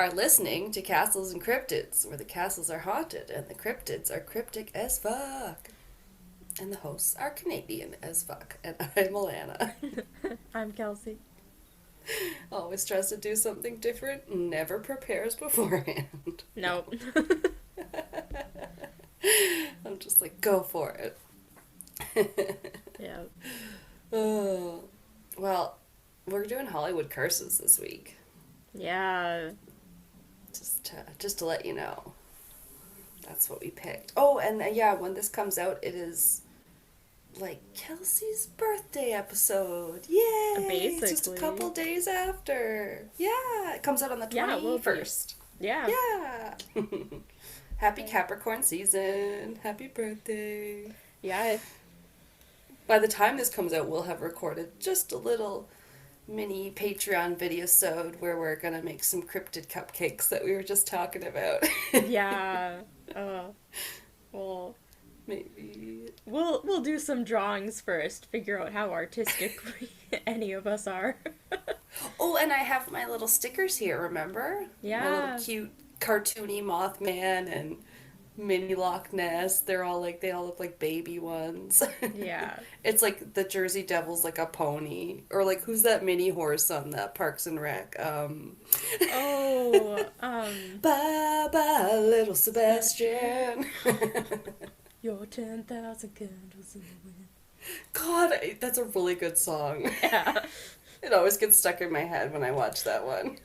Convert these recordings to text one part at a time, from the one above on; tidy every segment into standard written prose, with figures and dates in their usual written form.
are listening to Castles and Cryptids, where the castles are haunted and the cryptids are cryptic as fuck. And the hosts are Canadian as fuck. And I'm Alanna. I'm Kelsey. Always tries to do something different, never prepares beforehand. Nope. I'm just like, go for it. Yeah. Oh, well, we're doing Hollywood curses this week. Yeah. Just to let you know. That's what we picked. Oh, and yeah, when this comes out, it is like Kelsey's birthday episode. Yay! It's just a Basically. couple days after. Yeah, it comes out on the 21st. Yeah. Yeah. Happy Capricorn season. Happy birthday. Yeah. By the time this comes out, we'll have recorded just a little mini Patreon video-sode where we're gonna make some cryptid cupcakes that we were just talking about. Yeah. Well, Maybe. we'll do some drawings first. Figure out how artistic any of us are. Oh, and I have my little stickers here, remember? Yeah. My little cute cartoony Mothman and mini Loch Ness. They all look like baby ones. Yeah. It's like the Jersey Devil's like a pony. Or like, who's that mini horse on that Parks and Rec? Oh. Bye bye, little Sebastian. Your 10,000 candles in the wind. God, that's a really good song. Yeah. It always gets stuck in my head when I watch that one.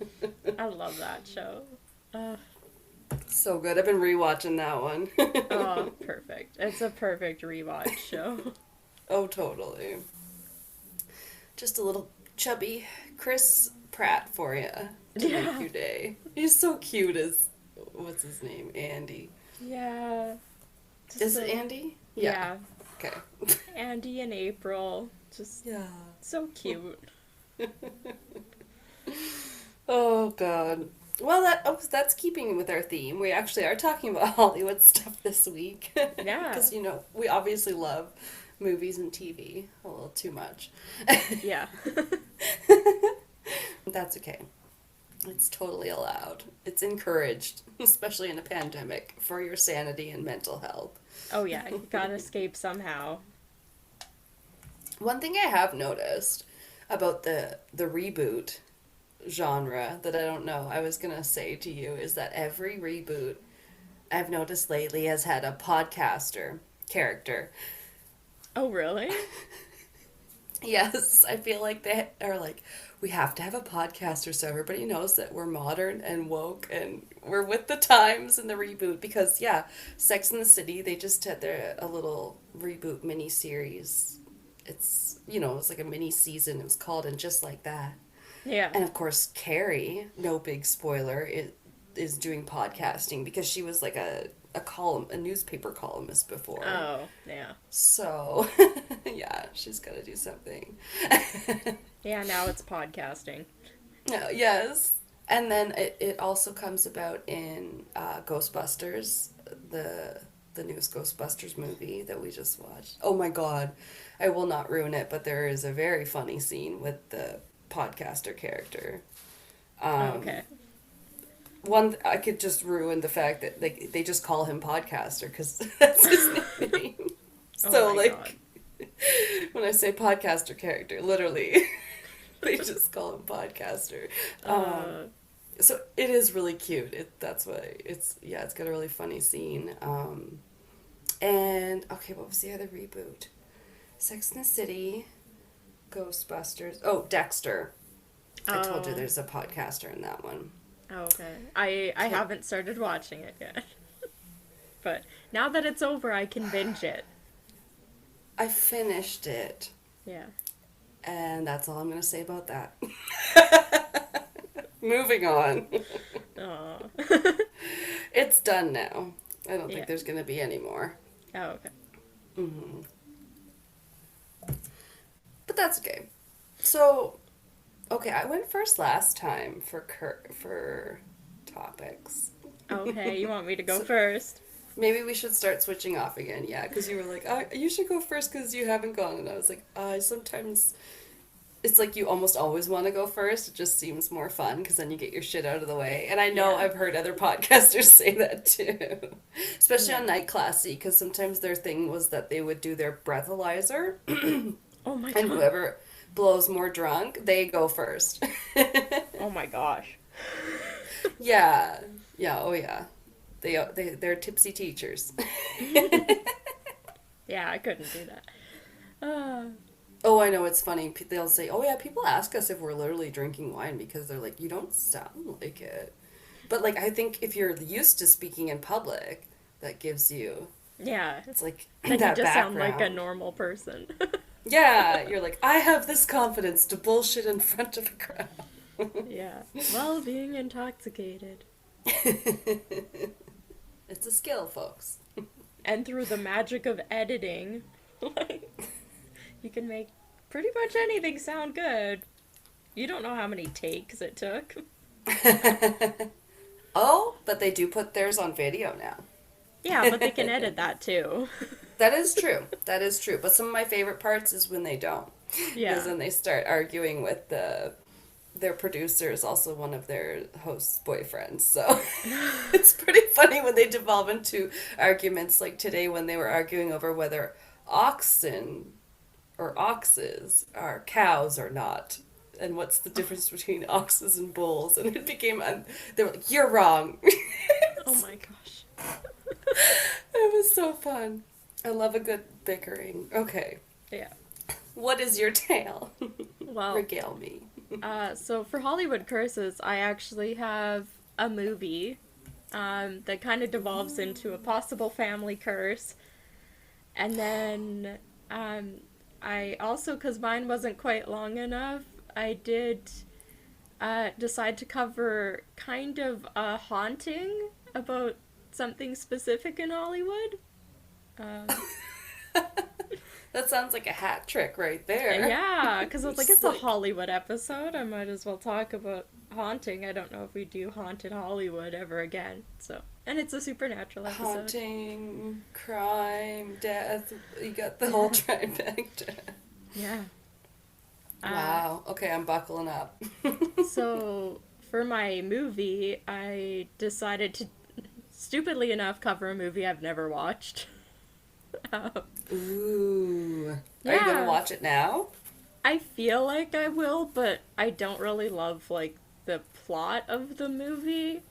I love that show. So good. I've been rewatching that one. Oh, perfect. It's a perfect rewatch show. Oh, totally. Just a little chubby Chris Pratt for you to make your day. He's so cute as, what's his name? Andy. Yeah. Is it Andy? Yeah. Okay. Andy and April. Just Yeah. so cute. Oh, God. Well, that's keeping with our theme. We actually are talking about Hollywood stuff this week. Yeah. Because, we obviously love movies and TV a little too much. Yeah. That's okay. It's totally allowed. It's encouraged, especially in a pandemic, for your sanity and mental health. Oh, yeah. You gotta escape somehow. One thing I have noticed about the reboot genre that I don't know, I was gonna say to you, is that every reboot I've noticed lately has had a podcaster character. Oh, really? Yes, I feel like they are like, we have to have a podcaster so everybody knows that we're modern and woke and we're with the times in the reboot. Because, yeah, Sex and the City, they just had a little reboot mini series. It's, it's like a mini season. It was called And Just Like That. Yeah. And of course, Carrie, no big spoiler, is doing podcasting because she was like a newspaper columnist before. Oh, yeah. So, yeah, she's got to do something. Yeah, now it's podcasting. Yes. And then it also comes about in Ghostbusters, the newest Ghostbusters movie that we just watched. Oh my God. I will not ruin it, but there is a very funny scene with the podcaster character. Okay. One, I could just ruin the fact that they just call him podcaster because that's his name. So, God. when I say podcaster character, literally, they just call him podcaster. So it is really cute. That's why it's got a really funny scene. And okay, what was the other reboot? Sex and the City, Ghostbusters. Oh, Dexter. I told you there's a podcaster in that one. Oh, okay. I haven't started watching it yet. But now that it's over, I can binge it. I finished it. Yeah. And that's all I'm going to say about that. Moving on. Oh. It's done now. I don't think there's going to be any more. Oh, okay. Mm-hmm. But that's okay. So, okay, I went first last time for topics. Okay, you want me to go first? Maybe we should start switching off again, yeah, because you were like, you should go first because you haven't gone. And I was like, I sometimes it's like you almost always want to go first. It just seems more fun because then you get your shit out of the way. And I know Yeah. I've heard other podcasters say that too, especially on Yeah. Night Classy, because sometimes their thing was that they would do their breathalyzer, Oh my and god. whoever blows more drunk, they go first. Oh my gosh. Yeah, yeah, oh yeah. They're tipsy teachers. Yeah, I couldn't do that. Uh, Oh, I know, it's funny. They'll say, "Oh yeah, people ask us if we're literally drinking wine because they're like, you don't sound like it." But like, I think if you're used to speaking in public, that gives you, yeah. it's like Then you that just sound like a background. normal person. Yeah, you're like, I have this confidence to bullshit in front of a crowd. Yeah. Well, being intoxicated. It's a skill, folks. And through the magic of editing, like, you can make pretty much anything sound good. You don't know how many takes it took. Oh, but they do put theirs on video now. Yeah, but they can edit that too. That is true. That is true. But some of my favorite parts is when they don't. Because Yeah. then they start arguing with their producer is also one of their host's boyfriends. So it's pretty funny when they devolve into arguments like today when they were arguing over whether oxen or oxes are cows or not. And what's the difference between oxes and bulls? And it became, they were like, you're wrong. Oh my gosh. It was so fun. I love a good bickering. Okay. Yeah. What is your tale? Well, Regale me. so for Hollywood Curses, I actually have a movie that kind of devolves into a possible family curse. And then I also, because mine wasn't quite long enough, I did decide to cover kind of a haunting about something specific in Hollywood. Um, That sounds like a hat trick right there. yeah, because I was like, Just it's a Hollywood episode. I might as well talk about haunting. I don't know if we do haunted Hollywood ever again. So, and it's a supernatural episode. Haunting, crime, death. You got the whole trifecta. Yeah. Wow. Okay, I'm buckling up. So for my movie, I decided to, stupidly enough, cover a movie I've never watched. Um, Ooh. Are you gonna yeah, watch it now? I feel like I will, but I don't really love like the plot of the movie.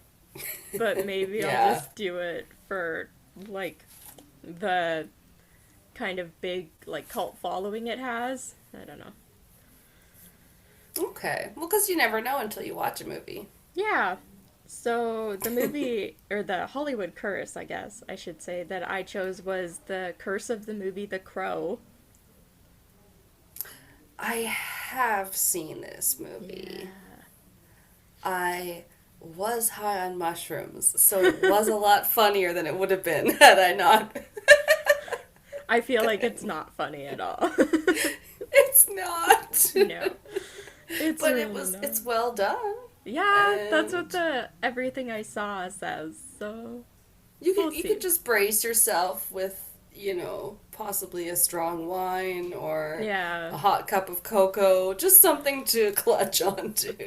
But maybe I'll Yeah. just do it for like the kind of big like cult following it has. I don't know. Okay. Well, because you never know until you watch a movie. Yeah. So the movie, or the Hollywood curse, I guess I should say, that I chose was the curse of the movie The Crow. I have seen this movie. I was high on mushrooms, so it was a lot funnier than it would have been had I not. I feel like it's not funny at all. It's not. No. It's But really not. it's well done. Yeah, that's what And the everything I saw says, so you we'll could you see. could just brace yourself with, possibly a strong wine or Yeah. a hot cup of cocoa, just something to clutch onto.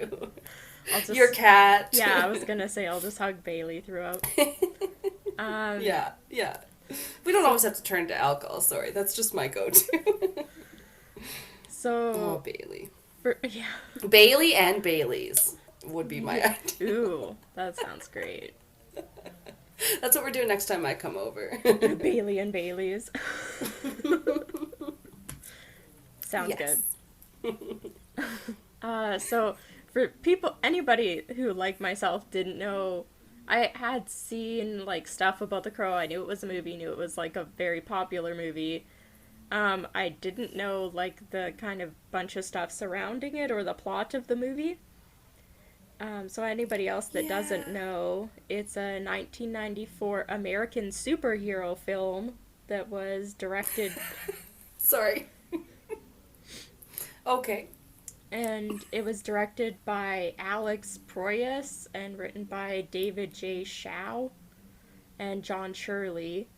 I'll Your just cat. Yeah, I was gonna say I'll just hug Bailey throughout. Um Yeah, yeah. We don't always have to turn to alcohol, sorry. That's just my go-to. Oh, so Bailey. yeah. Bailey and Bailey's would be my Yeah. idea. Ooh, that sounds great. That's what we're doing next time I come over. Bailey and Bailey's. Sounds Yes. good. So for people, anybody who like myself didn't know, I had seen like stuff about The Crow. I knew it was a movie, knew it was like a very popular movie. I didn't know like the kind of bunch of stuff surrounding it or the plot of the movie. So anybody else that doesn't Yeah. know, it's a 1994 American superhero film that was directed, Sorry. Okay. and it was directed by Alex Proyas and written by David J. Shaw and John Shirley.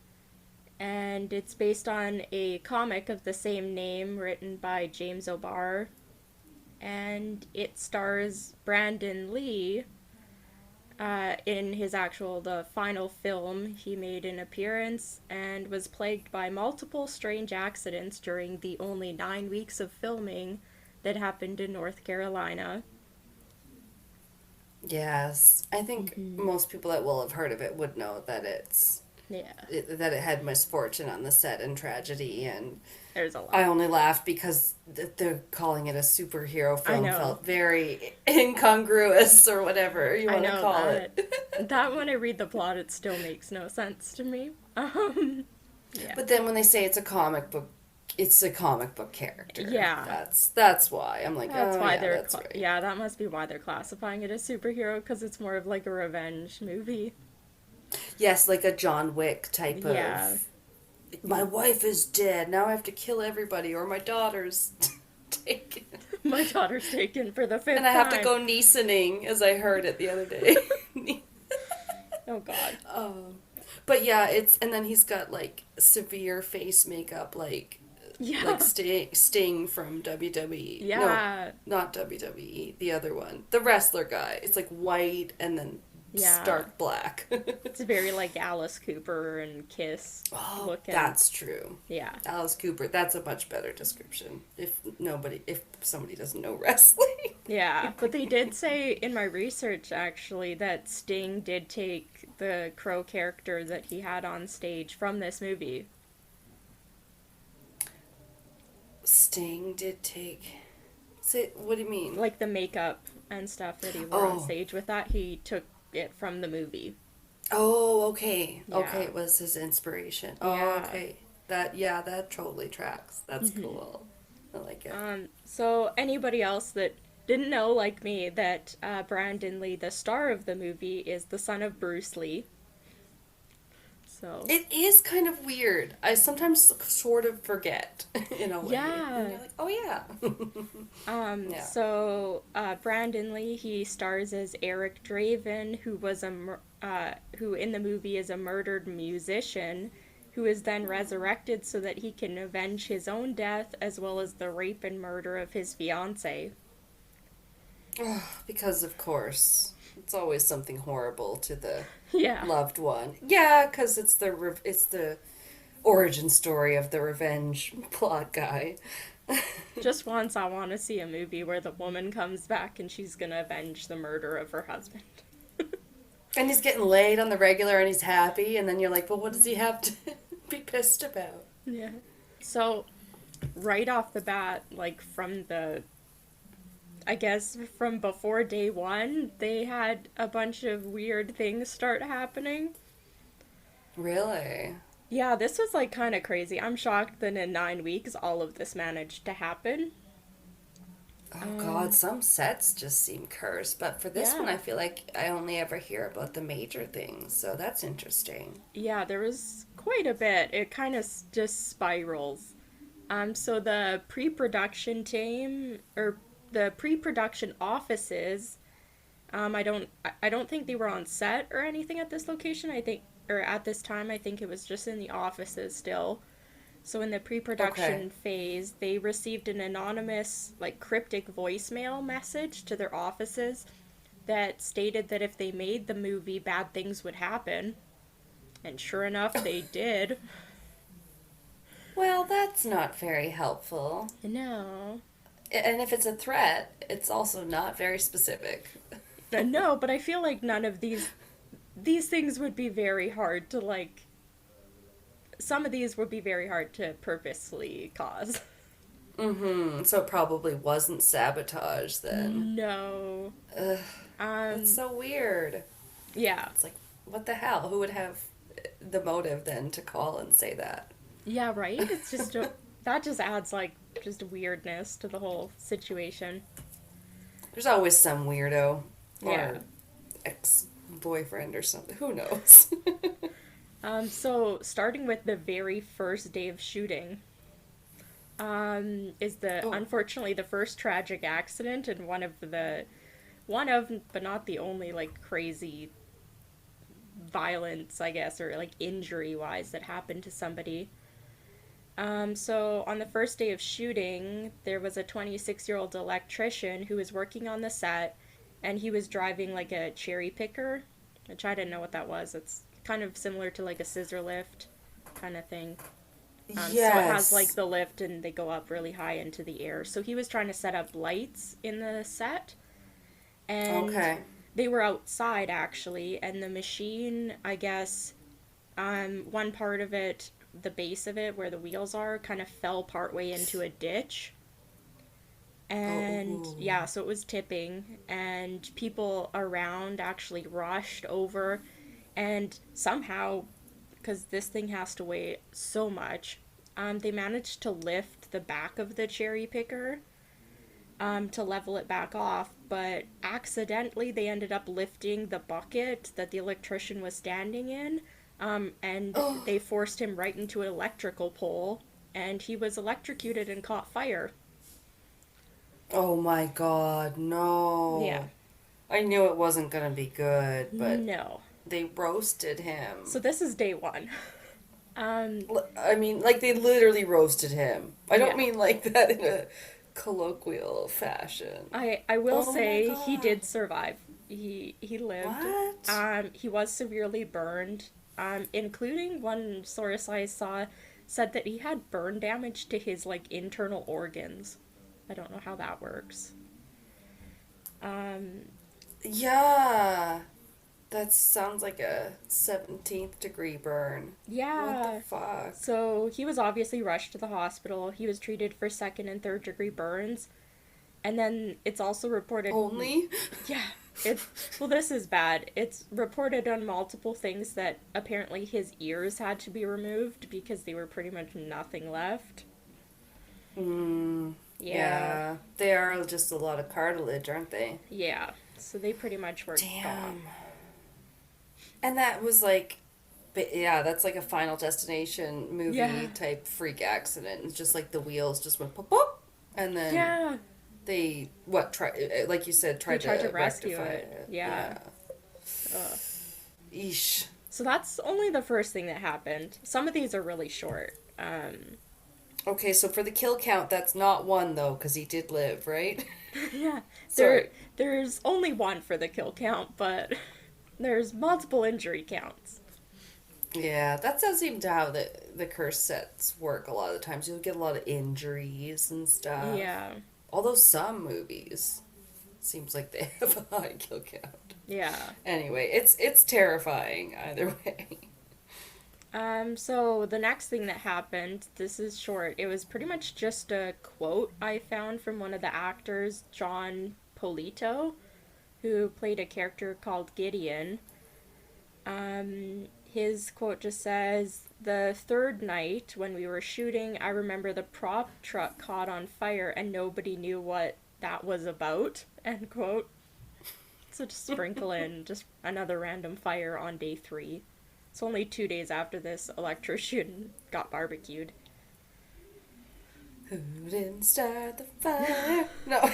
And it's based on a comic of the same name written by James O'Barr. and it stars Brandon Lee. In his the final film, he made an appearance and was plagued by multiple strange accidents during the only 9 weeks of filming that happened in North Carolina. Yes, I think Mm-hmm. most people that will have heard of it would know that Yeah, that it had misfortune on the set and tragedy, and there's a I lot. only laughed because they're calling it a superhero I film know. felt very incongruous or whatever you I want to know call that. it. That when I read the plot, it still makes no sense to me. Yeah. But then when they say it's a comic book character. Yeah. That's why I'm like, That's oh why yeah, that's right. yeah, that must be why they're classifying it as superhero, because it's more of like a revenge movie. Yes, like a John Wick type Yeah. of. My wife is dead. Now I have to kill everybody, or my daughter's taken. My daughter's taken for the And I fifth have to time. go Neesoning, as I heard it the other day. Oh god. um, but yeah, it's and then he's got like severe face makeup, like Yeah. Sting from WWE. No, Yeah. not WWE. The other one, the wrestler guy. It's like white and then Yeah. stark black. It's very like Alice Cooper and Kiss Oh, looking. that's true. Yeah. Alice Cooper. That's a much better description. If somebody doesn't know wrestling. Yeah, but they did say in my research actually that Sting did take the crow character that he had on stage from this movie. Sting did take. Say, what do you mean? Like the makeup and stuff that he wore on Oh, stage with that, he took it from the movie. oh, okay, okay. Yeah. It was his inspiration. Oh, Yeah. okay. That totally tracks. That's cool. I like it. So anybody else that didn't know, like me, that Brandon Lee, the star of the movie, is the son of Bruce Lee. So, It is kind of weird. I sometimes sort of forget in a way, and yeah. you're like, oh yeah, yeah. Brandon Lee, he stars as Eric Draven, who in the movie is a murdered musician, who is then resurrected so that he can avenge his own death as well as the rape and murder of his fiance. Because of course, it's always something horrible to the Yeah. loved one. Yeah, because it's the origin story of the revenge plot guy. Just once, I want to see a movie where the woman comes back and she's gonna avenge the murder of her husband. And he's getting laid on the regular and he's happy, and then you're like, well, what does he have to be pissed about? Yeah. So, right off the bat, I guess from before day one, they had a bunch of weird things start happening. Really? Yeah, this was like kind of crazy. I'm shocked that in 9 weeks all of this managed to happen. Oh God, Um, some sets just seem cursed, but for this one, yeah. I feel like I only ever hear about the major things, so that's interesting. Yeah, there was quite a bit. It kind of just spirals. So the pre-production team or the pre-production offices, I don't think they were on set or anything at this location. I think or at this time, I think it was just in the offices still. So in the Okay. pre-production phase, they received an anonymous, like cryptic voicemail message to their offices that stated that if they made the movie, bad things would happen. And sure enough, they did. Well, that's not very helpful. No. And if it's a threat, it's also not very specific. No, but I feel like none of these things would be very hard to some of these would be very hard to purposely cause. Mm-hmm. So it probably wasn't sabotage then. No. Ugh, that's Um so weird. yeah. It's like, what the hell? Who would have the motive then to call and say that? Yeah, right? It's just that just adds like just weirdness to the whole situation. There's always some weirdo Yeah. or ex boyfriend or something. Who knows? So starting with the very first day of shooting, is the Oh, unfortunately the first tragic accident and one of but not the only like crazy violence, I guess, or like injury wise that happened to somebody. So on the first day of shooting, there was a 26-year-old electrician who was working on the set, and he was driving like a cherry picker, which I didn't know what that was. It's kind of similar to like a scissor lift kind of thing. So it has like Yes. the lift and they go up really high into the air. So he was trying to set up lights in the set, and Okay. they were outside actually, and the machine, I guess, one part of it, the base of it where the wheels are, kind of fell partway into a ditch. And Oh. yeah, so it was tipping, and people around actually rushed over, and somehow, because this thing has to weigh so much, they managed to lift the back of the cherry picker to level it back off, but accidentally they ended up lifting the bucket that the electrician was standing in, and Oh. they forced him right into an electrical pole, and he was electrocuted and caught fire. Oh my God, Yeah. no. I knew it wasn't gonna be good, but No. they roasted So him. this is day one. Um, I mean, like they literally roasted him. I don't yeah. mean like that in a colloquial fashion. I will Oh my say he God. did survive. He lived. What? He was severely burned. Including one source I saw said that he had burn damage to his like internal organs. I don't know how that works. Um, Yeah. That sounds like a 17th degree burn. What the yeah. fuck? So he was obviously rushed to the hospital. He was treated for second and third degree burns. And then it's also reported. Only? Yeah, it's well. This is bad. It's reported on multiple things that apparently his ears had to be removed because they were pretty much nothing left. Hmm. Yeah, Yeah. They are just a lot of cartilage, aren't they? yeah. So they pretty much were gone. Damn. And that was like, yeah, that's like a Final Destination Yeah, movie type freak accident. It's just like the wheels just went pop pop, and then yeah. they what try like you said They tried tried to to rescue rectify it. it. Yeah. Yeah. Ugh. Eesh. So that's only the first thing that happened. Some of these are really short. Okay, so for the kill count, that's not one though, because he did live, right? Yeah. Sorry. There's only one for the kill count, but there's multiple injury counts. Yeah, that does seem to how the curse sets work a lot of the times. You'll get a lot of injuries and stuff. Yeah. Although some movies seems like they have a high kill count. Yeah. Anyway, it's terrifying either way. So the next thing that happened, this is short. It was pretty much just a quote I found from one of the actors, John Polito, who played a character called Gideon. His quote just says, "The third night when we were shooting, I remember the prop truck caught on fire and nobody knew what that was about." End quote. So just sprinkle in just another random fire on day three. It's only 2 days after this electrician got barbecued. Who didn't start the fire? No.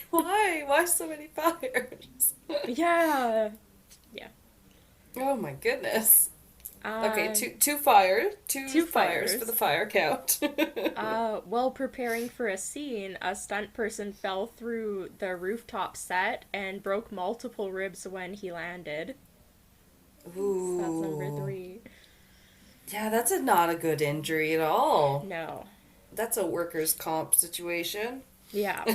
Why? Why so many fires? Yeah. Yeah. Oh my goodness. Okay, Um, two fires. Two two fires for the fires. fire count. While preparing for a scene, a stunt person fell through the rooftop set and broke multiple ribs when he landed. So that's number Ooh. three. Yeah, that's not a good injury at all. No. That's a workers' comp situation. Yeah.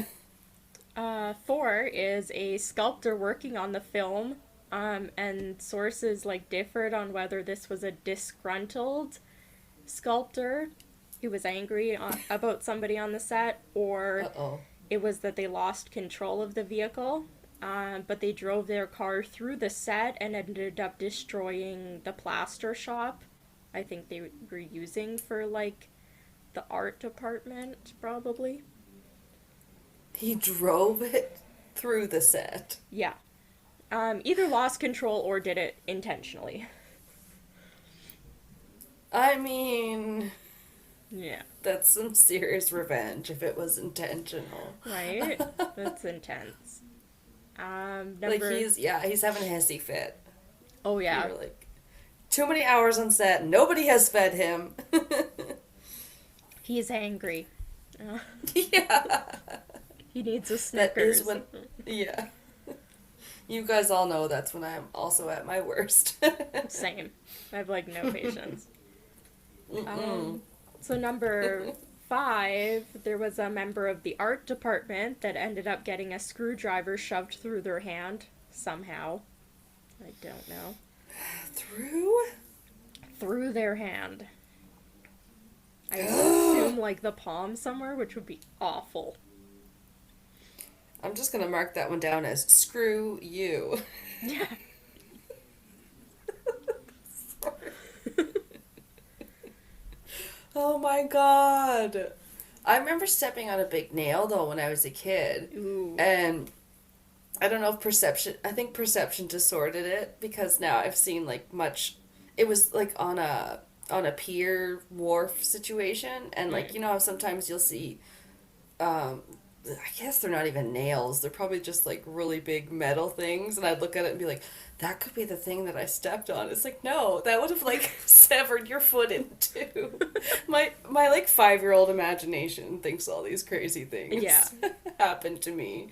Four is a sculptor working on the film, and sources like differed on whether this was a disgruntled sculptor who was angry about somebody on the set, or Uh-oh. it was that they lost control of the vehicle. But they drove their car through the set and ended up destroying the plaster shop. I think they were using for like the art department, probably. He drove it through the set. Yeah. Either lost control or did it intentionally. I mean, Yeah. that's some serious revenge if it was intentional. Right? That's intense. Like Number. he's having a hissy fit. Oh, yeah. You're like, too many hours on set, nobody has fed him. He's angry. Uh, Yeah. he needs a That is Snickers. when, yeah. You guys all know that's when I'm also at my worst. Same. I have like no patience. Mm-mm. Um, so number 5, there was a member of the art department that ended up getting a screwdriver shoved through their hand somehow. I don't know. Through? Through their hand. I assume like the palm somewhere, which would be awful. I'm just gonna mark that one down as screw you. Yeah. Oh my god. I remember stepping on a big nail though when I was a kid. Ooh. And I don't know if I think perception distorted it because now I've seen like much, it was like on a pier wharf situation and like Mm. you know how sometimes you'll see um I guess they're not even nails. They're probably just like really big metal things and I'd look at it and be like that could be the thing that I stepped on. It's like no, that would have like severed your foot in two. My like 5-year-old imagination thinks all these crazy Yeah. things happen to me.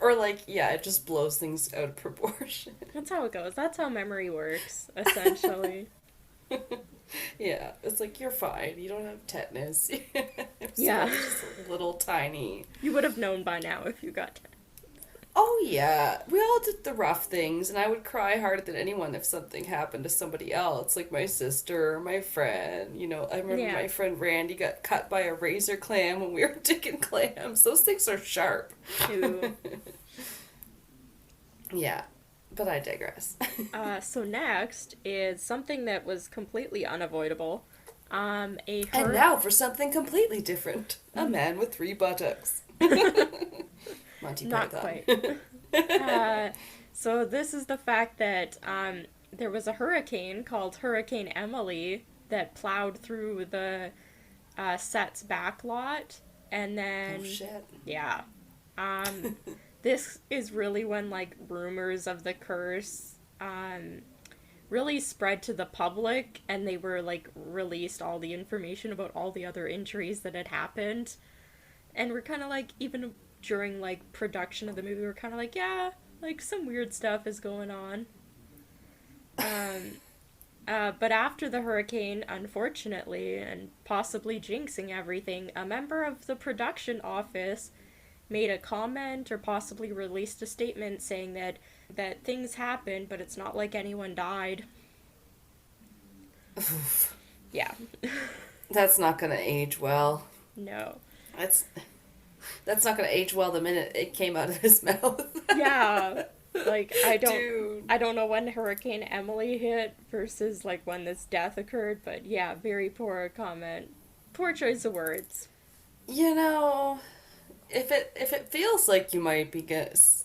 Or like yeah, it just blows things out of proportion. That's how it goes. That's how memory works, essentially. Yeah, it's like you're fine. You don't have tetanus. It's Yeah. probably just a little tiny. You would have known by now if you got it. Oh yeah, we all did the rough things, and I would cry harder than anyone if something happened to somebody else, like my sister or my friend. You know, I remember Yeah. my friend Randy got cut by a razor clam when we were digging clams. Those things are sharp. Ooh. Yeah, but I digress. So next is something that was completely unavoidable. And now for something completely different: a man with 3 buttocks. Monty Not Python. quite. So this is the fact that there was a hurricane called Hurricane Emily that plowed through the set's back lot, and then Oh shit. yeah, this is really when like rumors of the curse really spread to the public, and they were like released all the information about all the other injuries that had happened, and we're kind of like even during like production of the movie we're kind of like yeah, like some weird stuff is going on. Um, but after the hurricane, unfortunately, and possibly jinxing everything, a member of the production office made a comment or possibly released a statement saying that things happened, but it's not like anyone died. Yeah. That's not gonna age well. No. That's that's not gonna age well the minute it came out of his mouth. Yeah. Like Dude. I don't know when Hurricane Emily hit versus like when this death occurred, but yeah, very poor comment. Poor choice of words. You know, if it feels like you might be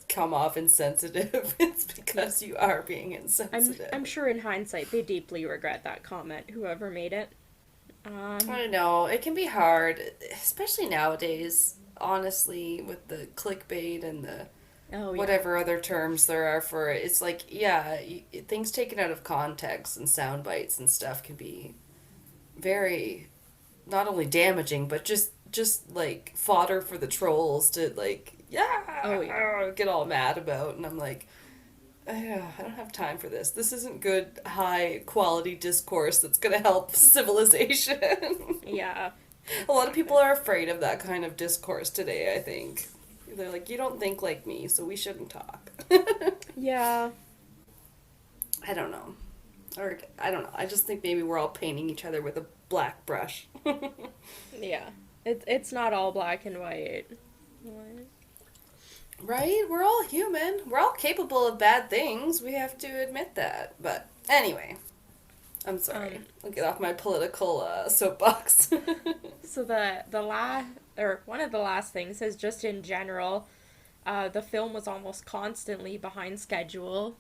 come off insensitive, it's because you are being insensitive. I'm sure in hindsight they deeply regret that comment, whoever made it. I know it can be hard, especially nowadays. Honestly, with the clickbait and the Oh yeah. whatever other terms there are for it, it's like yeah, things taken out of context and sound bites and stuff can be very not only damaging but just like fodder for the trolls to like Oh yeah. get all mad about. And I'm like I don't have time for this. This isn't good high quality discourse that's gonna help civilization. Yeah. A lot of people are afraid of that kind of discourse today, I think. They're like, you don't think like me, so we shouldn't talk. Yeah. I don't know. Or, I don't know. I just think maybe we're all painting each other with a black brush. Yeah. It's not all black and white. Right? We're all human. We're all capable of bad things. We have to admit that. But anyway, I'm sorry. I'll get off my political soapbox. So the last or one of the last things is just in general, the film was almost constantly behind schedule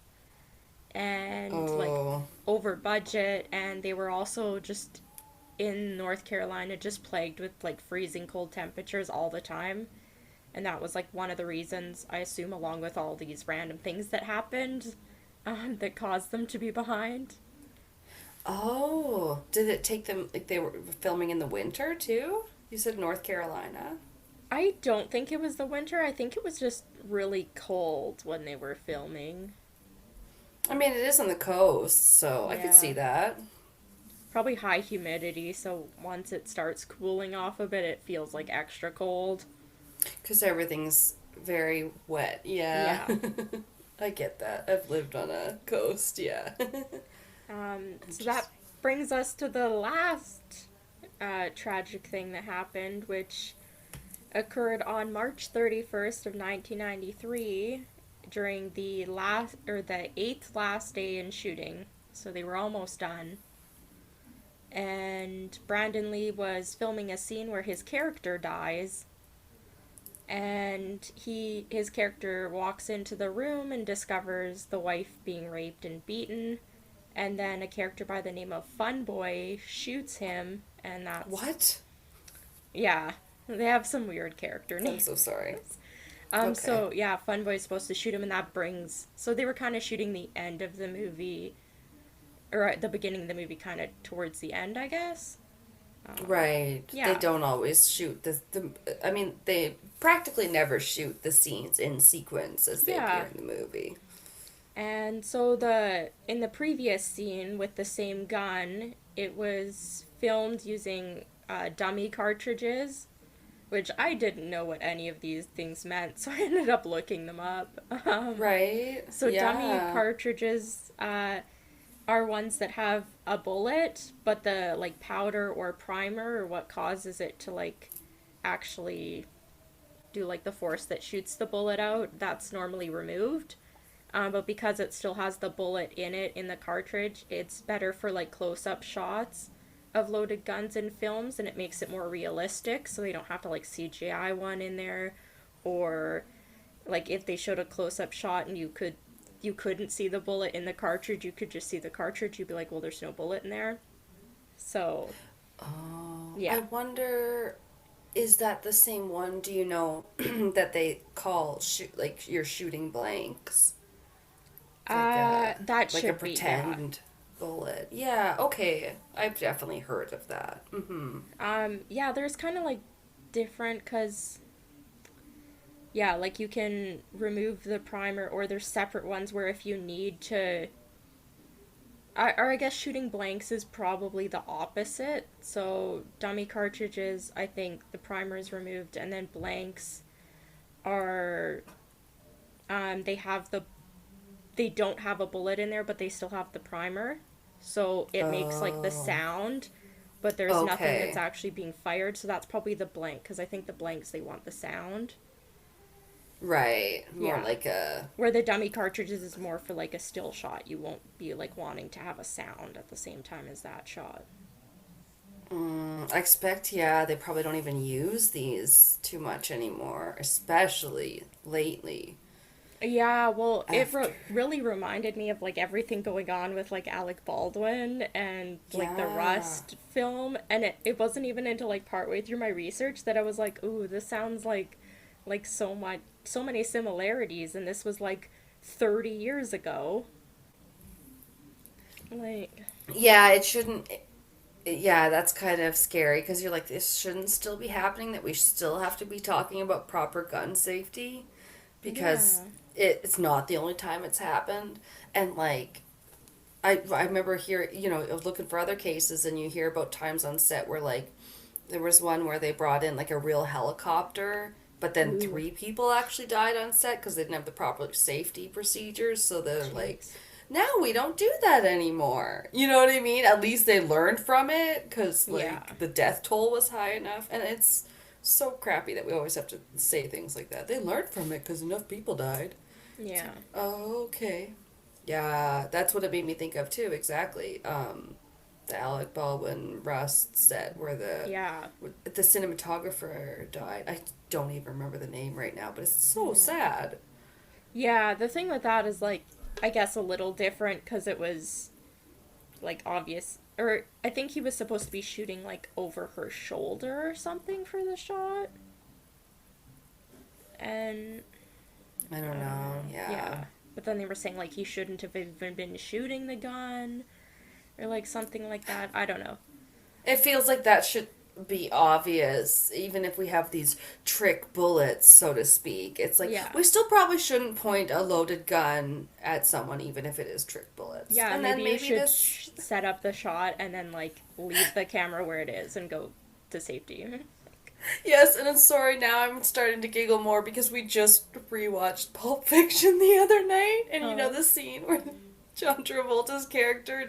and like Oh. over budget, and they were also just in North Carolina just plagued with like freezing cold temperatures all the time. And that was like one of the reasons, I assume, along with all these random things that happened, that caused them to be behind. Oh. Did it take them, like they were filming in the winter too? You said North Carolina. I don't think it was the winter. I think it was just really cold when they were filming. I mean, it is on the coast, so I could see Yeah. that. Probably high humidity, so once it starts cooling off a bit, it feels like extra cold. Because everything's very wet. Yeah. Yeah. I get that. I've lived on a coast, yeah. So that brings us to the last tragic thing that happened, which occurred on March 31st of 1993 during the eighth last day in shooting. So they were almost done. And Brandon Lee was filming a scene where his character dies, and his character walks into the room and discovers the wife being raped and beaten, and then a character by the name of Funboy shoots him, and that's What? yeah, they have some weird character I'm names. so sorry. So Okay. yeah, Funboy's supposed to shoot him, and that brings, so they were kind of shooting the end of the movie, or at the beginning of the movie, kind of towards the end, I guess. Right. They Yeah. don't always shoot the I mean, they practically never shoot the scenes in sequence as they Yeah. appear in the movie. And so the in the previous scene with the same gun, it was filmed using dummy cartridges, which I didn't know what any of these things meant, so I ended up looking them up. Right? So dummy Yeah. cartridges are ones that have a bullet, but the like powder or primer or what causes it to like actually do like the force that shoots the bullet out, that's normally removed. But because it still has the bullet in it in the cartridge, it's better for like close up shots of loaded guns in films, and it makes it more realistic so they don't have to like CGI one in there, or like if they showed a close up shot and you couldn't see the bullet in the cartridge, you could just see the cartridge, you'd be like, well, there's no bullet in there. So, Oh, I yeah. wonder, is that the same one, do you know, that they call shoot like you're shooting blanks? It's That like a should be, yeah. pretend bullet. Yeah, okay. I've definitely heard of that. Mm-hmm. Yeah, there's kind of like different, because yeah, like you can remove the primer, or there's separate ones where if you need to. Or I guess shooting blanks is probably the opposite. So, dummy cartridges, I think the primer is removed, and then blanks are. They have They don't have a bullet in there, but they still have the primer. So, it makes like the Oh, sound, but there's nothing that's okay. actually being fired. So, that's probably the blank, because I think the blanks, they want the sound. Right. More Yeah. like a. Where the dummy cartridges is more for like a still shot. You won't be like wanting to have a sound at the same time as that shot. I expect, yeah, they probably don't even use these too much anymore, especially lately. Yeah, well, After. really reminded me of like everything going on with like Alec Baldwin and like the Yeah. Rust film, and it wasn't even until like partway through my research that I was like, "Ooh, this sounds like so many similarities," and this was like 30 years ago. Like, Yeah, it shouldn't. Yeah, that's kind of scary because you're like, this shouldn't still be happening, that we still have to be talking about proper gun safety because yeah. it's not the only time it's happened. And like, I remember here, I was looking for other cases, and you hear about times on set where like there was one where they brought in like a real helicopter, but then Ooh, three people actually died on set because they didn't have the proper safety procedures. So they're like, jeez. now we don't do that anymore. You know what I mean? At least they learned from it because Yeah. like the death toll was high enough, and it's so crappy that we always have to say things like that. They learned from it because enough people died. It's Yeah. like, oh, okay. Yeah, that's what it made me think of too. Exactly. The Alec Baldwin Rust set where Yeah. the cinematographer died. I don't even remember the name right now, but it's so Yeah. sad. Yeah, the thing with that is like I guess a little different because it was like obvious, or I think he was supposed to be shooting like over her shoulder or something for the shot. And I I don't don't know. know. Yeah. Yeah. But then they were saying like he shouldn't have even been shooting the gun or like something like that. I don't know. It feels like that should. be obvious, even if we have these trick bullets, so to speak. It's like Yeah. we still probably shouldn't point a loaded gun at someone, even if it is trick bullets. Yeah, And maybe then you maybe should this. set up the shot and then like leave the camera where it is and go to safety. Yes, and I'm sorry, now I'm starting to giggle more because we just rewatched Pulp Fiction the other night, and you know Oh. the scene where John Travolta's character,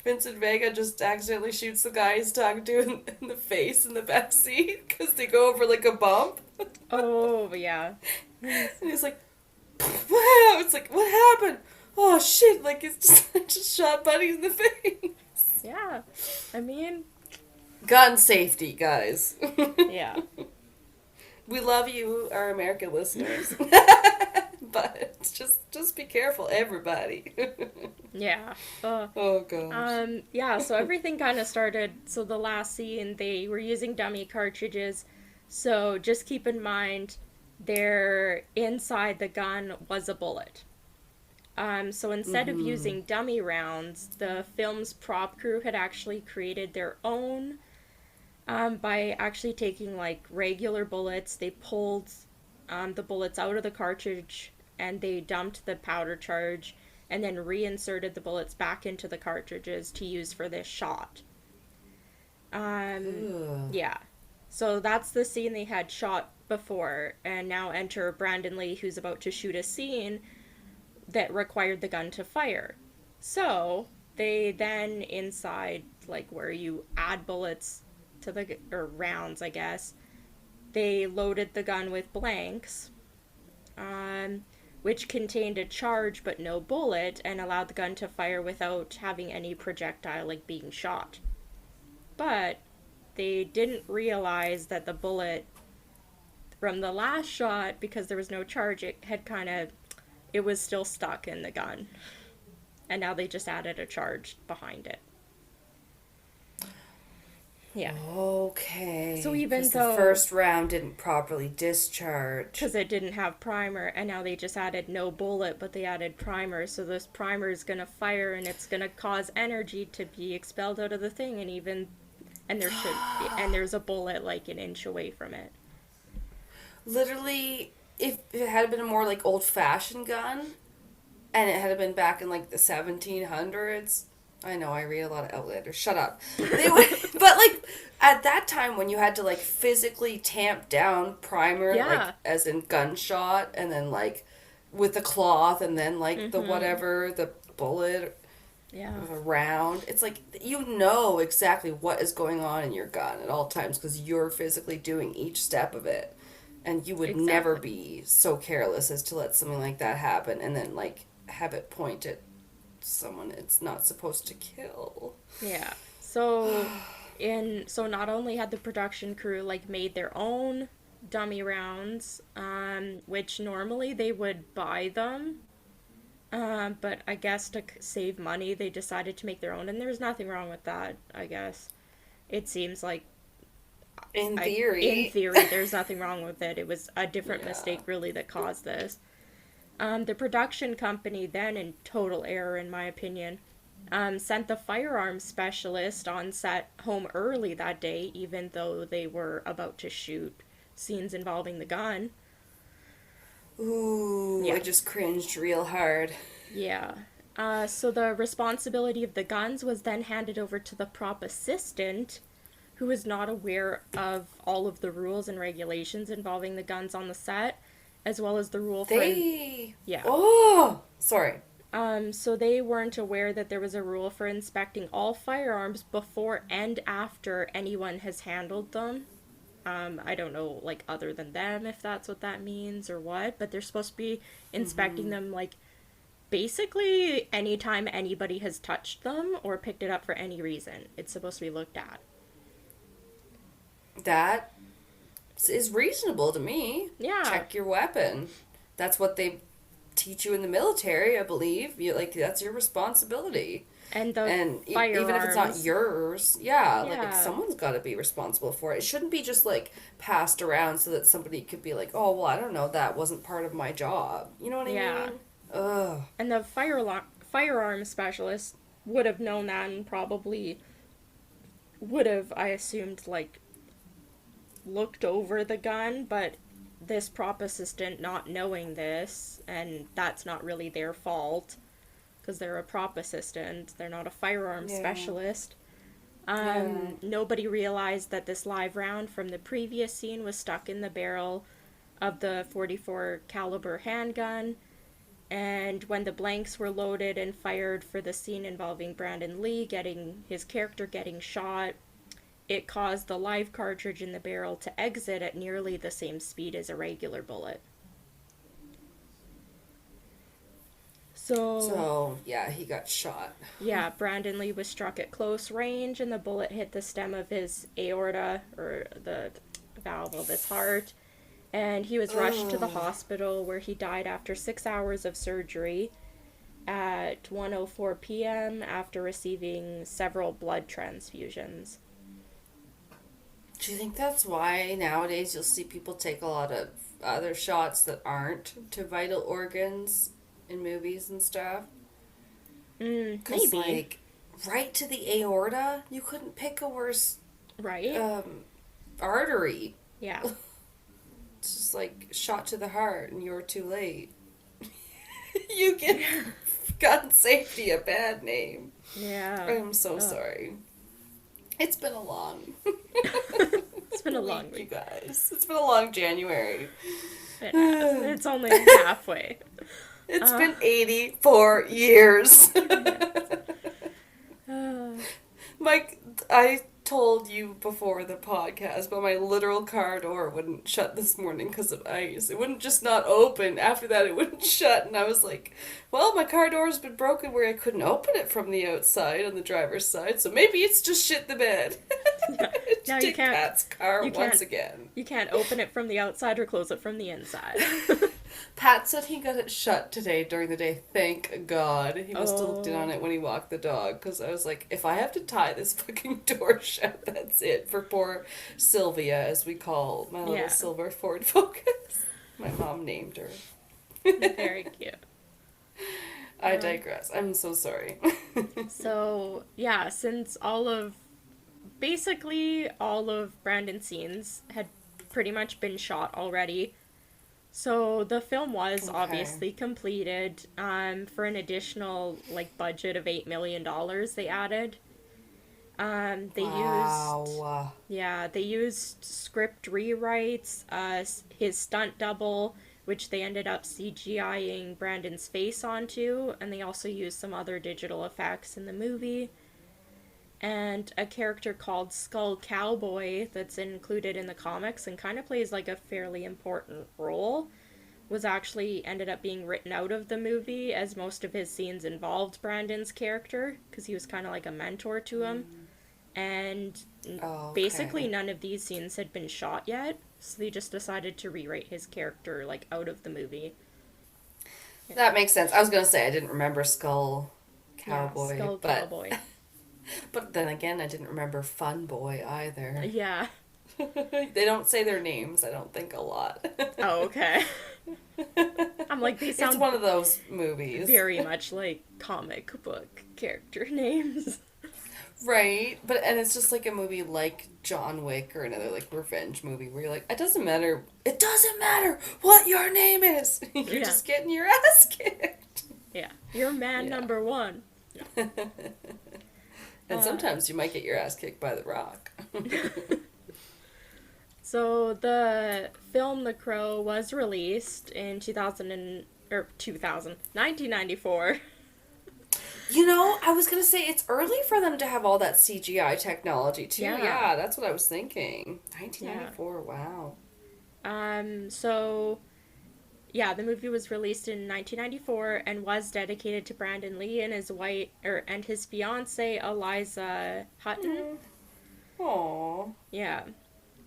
Vincent Vega, just accidentally shoots the guy he's talking to in the face in the back seat because they go over like a bump. Oh, yeah. And he's like, wow, it's like, what happened? Oh shit, like it's just, I just shot Buddy in the face. Yeah. I mean, Gun safety, guys. yeah. We love you, our American listeners. But just be careful, everybody. Yeah. Oh gosh. Yeah, so everything kind of started. So the last scene, they were using dummy cartridges. So just keep in mind, there inside the gun was a bullet. So instead of using dummy rounds, the film's prop crew had actually created their own by actually taking like regular bullets. They pulled the bullets out of the cartridge and they dumped the powder charge and then reinserted the bullets back into the cartridges to use for this shot. Ugh. Yeah. So that's the scene they had shot before, and now enter Brandon Lee, who's about to shoot a scene that required the gun to fire. So they then inside, like where you add bullets to the or rounds, I guess, they loaded the gun with blanks, which contained a charge but no bullet, and allowed the gun to fire without having any projectile like being shot. But they didn't realize that the bullet from the last shot, because there was no charge, it was still stuck in the gun. And now they just added a charge behind it. Yeah. Okay. So even 'Cause though the first round didn't properly discharge. because it didn't have primer, and now they just added no bullet, but they added primer, so this primer is going to fire and it's going to cause energy to be expelled out of the thing, and there's a bullet like an inch away from it. Literally, if it had been a more like old fashioned gun, and it had been back in like the 1700s. I know I read a lot of Outlander. Shut up. They would, but like at that time when you had to like physically tamp down primer, Yeah. like as in gunshot, and then like with the cloth, and then like the whatever the bullet Yeah. or the round. It's like you know exactly what is going on in your gun at all times because you're physically doing each step of it. And you would never Exactly. be so careless as to let something like that happen and then, like, have it point at someone it's not supposed to kill. Yeah. So not only had the production crew like made their own dummy rounds, which normally they would buy them, but I guess to save money they decided to make their own, and there's nothing wrong with that. I guess it seems like In I, theory. in theory, there's nothing wrong with it. It was a different Yeah. mistake, really, that caused this. The production company, then in total error, in my opinion, sent the firearms specialist on set home early that day, even though they were about to shoot scenes involving the gun. Ooh, Yeah. I just cringed real hard. Yeah. So the responsibility of the guns was then handed over to the prop assistant, who was not aware of all of the rules and regulations involving the guns on the set, as well as the rule for... Yeah. Oh! Sorry. So they weren't aware that there was a rule for inspecting all firearms before and after anyone has handled them. I don't know, like, other than them, if that's what that means or what, but they're supposed to be inspecting them, like, basically anytime anybody has touched them or picked it up for any reason. It's supposed to be looked at. That is reasonable to me. Yeah. Check your weapon. That's what they teach you in the military, I believe. That's your responsibility. And the And firearms. even if it's not yours, like Yeah. someone's got to be responsible for it. It shouldn't be just like passed around so that somebody could be like, oh, well, I don't know, that wasn't part of my job. You know what I Yeah. mean? Ugh. And the firearms specialist would have known that and probably would have, I assumed, like, looked over the gun, but this prop assistant not knowing this, and that's not really their fault, because they're a prop assistant, they're not a firearms specialist. Nobody realized that this live round from the previous scene was stuck in the barrel of the .44 caliber handgun, and when the blanks were loaded and fired for the scene involving Brandon Lee getting his character getting shot, it caused the live cartridge in the barrel to exit at nearly the same speed as a regular bullet. So, yeah, he got shot. Yeah, Brandon Lee was struck at close range, and the bullet hit the stem of his aorta, or the valve of his heart, and he was rushed to the hospital, where he died after 6 hours of surgery at 1:04 p.m. after receiving several blood transfusions. Do you think that's why nowadays you'll see people take a lot of other shots that aren't to vital organs in movies and stuff? Maybe. Like, right to the aorta, you couldn't pick a worse Right? artery. Yeah. It's just like shot to the heart and you're too late. You give gun safety a bad name. Yeah. I'm so sorry. It's been a long It's been a long you week. guys. It's been a long January. It's only halfway. It's been 84 years. Mike, I told you before the podcast, but my literal car door wouldn't shut this morning because of ice. It wouldn't just not open. After that, it wouldn't shut. And I was like, well, my car door's been broken where I couldn't open it from the outside on the driver's side, so maybe it's just shit the bed. Now you can't. Pat's car you once can't- again. You can't open it from the outside or close it from the inside. Pat said he got it shut today during the day. Thank God. He must have looked in on it when he walked the dog. Because I was like, if I have to tie this fucking door shut, that's it for poor Sylvia, as we call my little silver Ford Focus. My mom named her. Very cute. I digress. I'm so sorry. So, yeah, since basically all of Brandon's scenes had pretty much been shot already, so the film was obviously completed. For an additional budget of $8 million they added. They used script rewrites, his stunt double, which they ended up CGIing Brandon's face onto, and they also used some other digital effects in the movie. And a character called Skull Cowboy that's included in the comics and kind of plays a fairly important role was actually ended up being written out of the movie, as most of his scenes involved Brandon's character, because he was kind of like a mentor to him. And basically none of these scenes had been shot yet, so they just decided to rewrite his character out of the movie. That makes sense. I was going to say I didn't remember Skull Cowboy. Cowboy. But then again, I didn't remember Fun Boy either. Yeah. They don't say their names, I don't think, a lot. Oh, okay. I'm like, they sound... It's one of those movies. Very much like comic book character names. Right, and it's just like a movie like John Wick or another revenge movie where you're like, it doesn't matter what your name is. You're just getting your ass kicked. Yeah, you're man number one. And sometimes you might get your ass kicked by The Rock. So the film The Crow was released in 1994. You know, I was going to say it's early for them to have all that CGI technology too. Yeah, that's what I was thinking. 1994, wow. So yeah, the movie was released in 1994 and was dedicated to Brandon Lee and his and his fiancée Eliza Hutton. Aww. Yeah.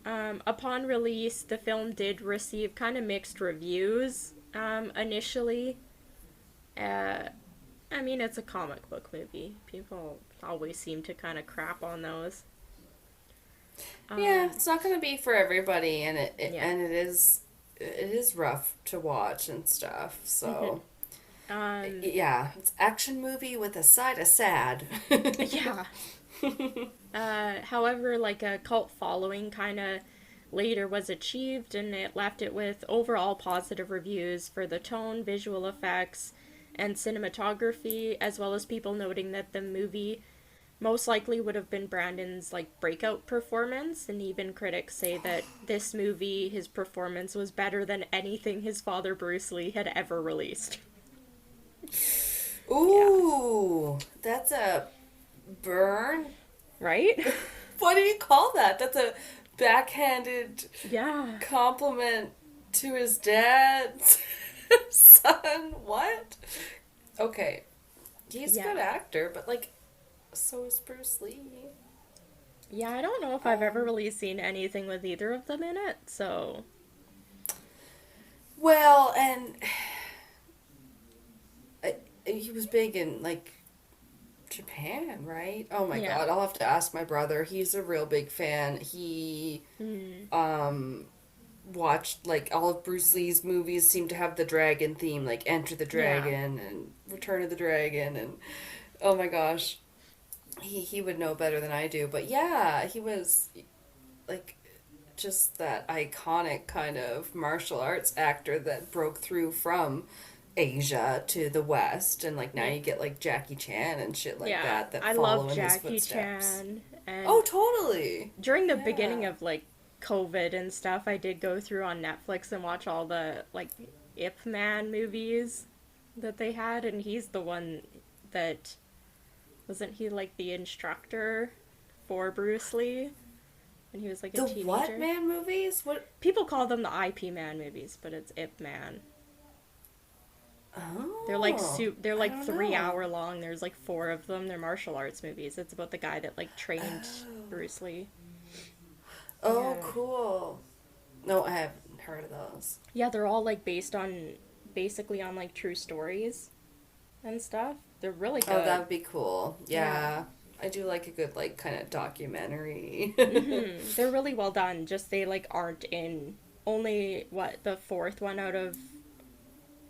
Upon release, the film did receive kind of mixed reviews initially. I mean, it's a comic book movie. People always seem to kind of crap on those. Yeah, it's not going to be for everybody, and it is rough to watch and stuff. So, yeah, it's action movie with a side of sad. Yeah. However, a cult following kind of later was achieved, and it left it with overall positive reviews for the tone, visual effects, and cinematography, as well as people noting that the movie most likely would have been Brandon's like breakout performance, and even critics say that this movie, his performance was better than anything his father Bruce Lee had ever released. Yeah. Ooh, that's a burn. Right? What do you call that? That's a backhanded Yeah. compliment to his dad's son. What? Okay. He's a Yeah. good actor, but like, so is Bruce Lee. Yeah, I don't know if I've ever really seen anything with either of them in it, so. Well, and he was big in like Japan, right? Oh my Yeah. God, I'll have to ask my brother. He's a real big fan. He Hmm. um watched like all of Bruce Lee's movies seem to have the dragon theme, like Enter the Yeah. Dragon and Return of the Dragon, and oh my gosh. He would know better than I do, but yeah, he was like just that iconic kind of martial arts actor that broke through from Asia to the West, and like now Yeah. you get like Jackie Chan and shit like Yeah. that I love follow in his Jackie footsteps. Chan, Oh, and totally. during the beginning Yeah. of like COVID and stuff, I did go through on Netflix and watch all the like Ip Man movies that they had, and he's the one that wasn't he like the instructor for Bruce Lee when he was like a The what teenager? man movies? What? People call them the IP Man movies, but it's Ip Man. Oh, They're I like don't three know. hour long. There's like four of them. They're martial arts movies. It's about the guy that like trained Oh. Bruce Lee. Oh, Yeah. cool. No, I haven't heard of those. Yeah, they're all like based on basically on like true stories and stuff. They're really Oh, that good. would be cool. Yeah. Yeah. I do like a good like kind of documentary. They're really well done. Just they like aren't in only what the fourth one out of